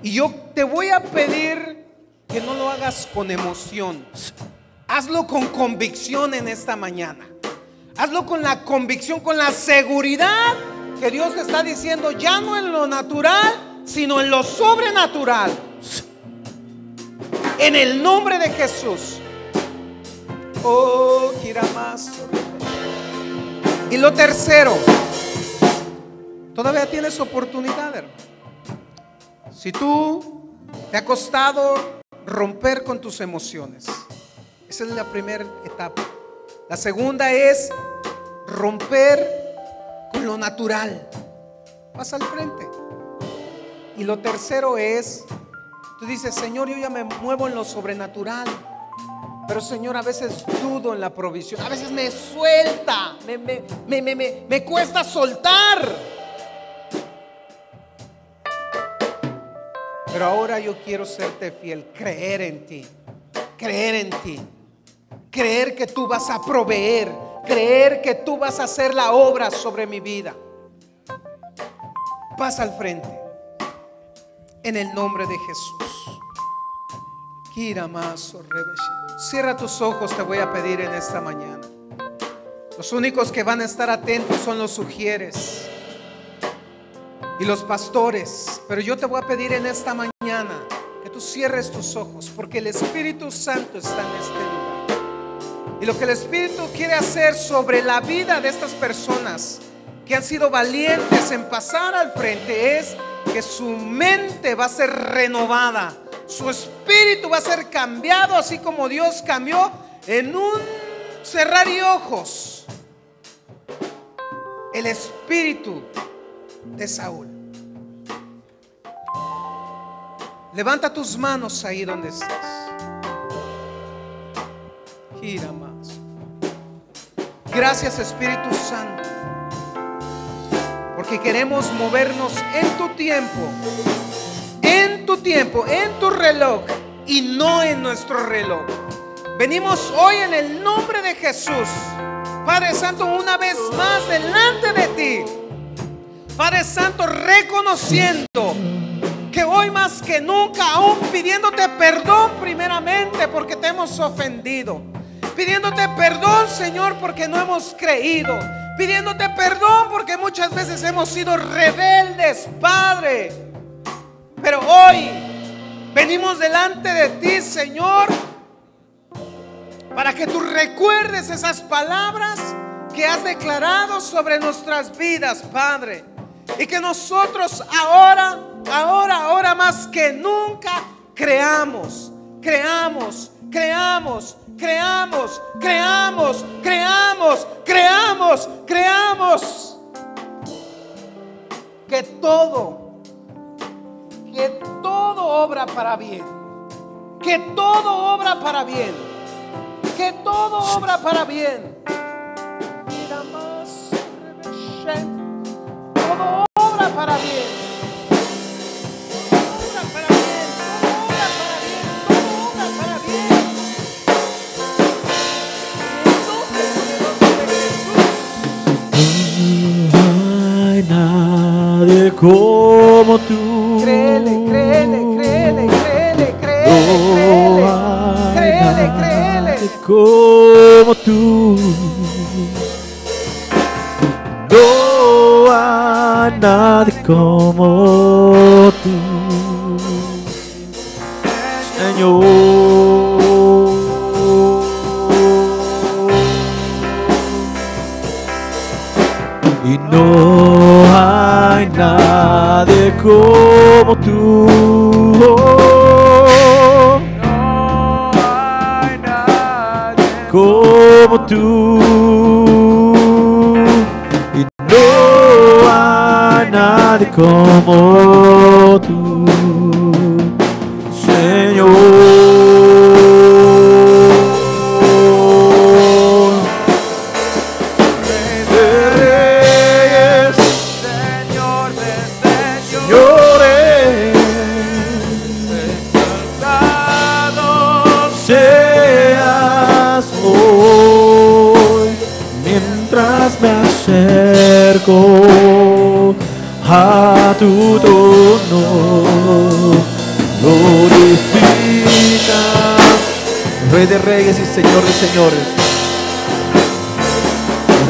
Y yo te voy a pedir que no lo hagas con emoción. Hazlo con convicción en esta mañana. Hazlo con la convicción, con la seguridad que Dios te está diciendo, ya no en lo natural, sino en lo sobrenatural. En el nombre de Jesús. Oh, quiera más. Y lo tercero, todavía tienes oportunidad, hermano. Si tú te ha costado romper con tus emociones, esa es la primera etapa. La segunda es romper con lo natural. Pasa al frente. Y lo tercero es, tú dices: Señor, yo ya me muevo en lo sobrenatural, pero Señor, a veces dudo en la provisión, a veces me suelta, me cuesta soltar. Pero ahora yo quiero serte fiel, creer en ti, creer que tú vas a proveer, creer que tú vas a hacer la obra sobre mi vida. Pasa al frente, en el nombre de Jesús. Cierra tus ojos, te voy a pedir en esta mañana. Los únicos que van a estar atentos son los sugieres y los pastores, pero yo te voy a pedir en esta mañana que tú cierres tus ojos, porque el Espíritu Santo está en este lugar. Y lo que el Espíritu quiere hacer sobre la vida de estas personas que han sido valientes en pasar al frente es que su mente va a ser renovada, su espíritu va a ser cambiado, así como Dios cambió en un cerrar y ojos el espíritu de Saúl. Levanta tus manos ahí donde estás. Gira más. Gracias, Espíritu Santo, porque queremos movernos en tu tiempo, en tu tiempo, en tu reloj y no en nuestro reloj. Venimos hoy en el nombre de Jesús, Padre Santo, una vez más delante de ti, Padre Santo, reconociendo que hoy más que nunca, aún pidiéndote perdón primeramente porque te hemos ofendido, pidiéndote perdón, Señor, porque no hemos creído, pidiéndote perdón porque muchas veces hemos sido rebeldes, Padre. Pero hoy venimos delante de ti, Señor, para que tú recuerdes esas palabras que has declarado sobre nuestras vidas, Padre, y que nosotros ahora más que nunca creamos que todo obra para bien, que todo obra para bien, que todo obra para bien. Todo obra para bien. Nadie como tú. Créele. Como tú. No hay nadie como tú, Señor. Y no hay nadie como tú. No hay nadie como tú. Y no hay nadie como tú, Señor. A tu trono, glorifica, Rey de reyes y Señor de señores,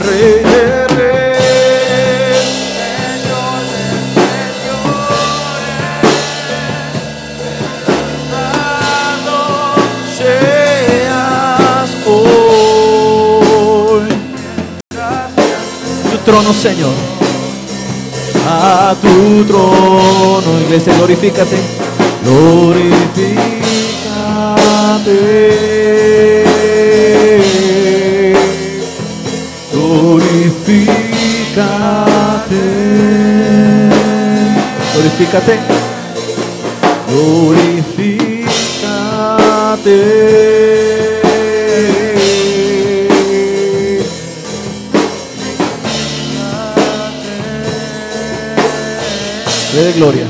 Rey de reyes, Señor de señores, seas hoy tu trono, Señor. A tu trono, iglesia, glorifícate, glorifícate, glorifícate, glorifícate, glorifícate. De gloria.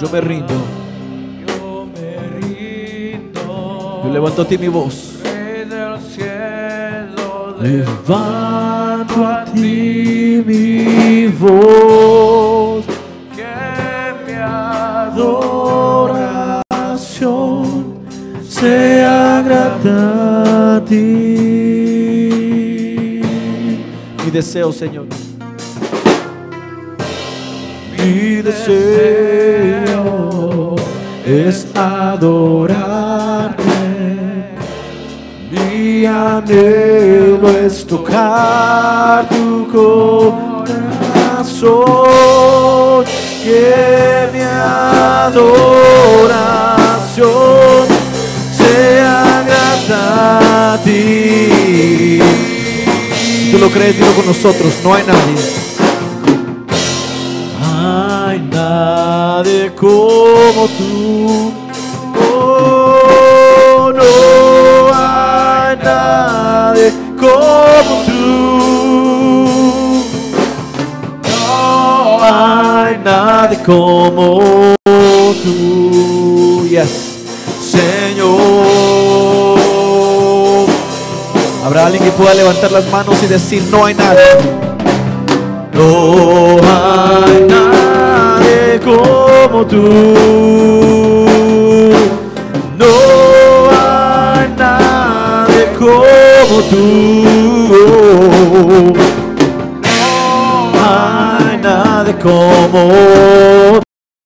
Yo me rindo. Yo levanto a ti mi voz. Levanto a ti mi voz. Que mi adoración sea grata a ti. Mi deseo, Señor, mi deseo es adorarte. Mi anhelo es tocar tu corazón. Que mi adoración sea grata a ti. ¿Tú lo crees? Dilo con nosotros. No hay nadie. nadie como tú. Oh, no hay nadie como tú. No hay nadie como tú. Yes, Señor. Habrá alguien que pueda levantar las manos y decir: no hay nadie. No hay nadie como tú. No hay nadie como tú. No hay nadie como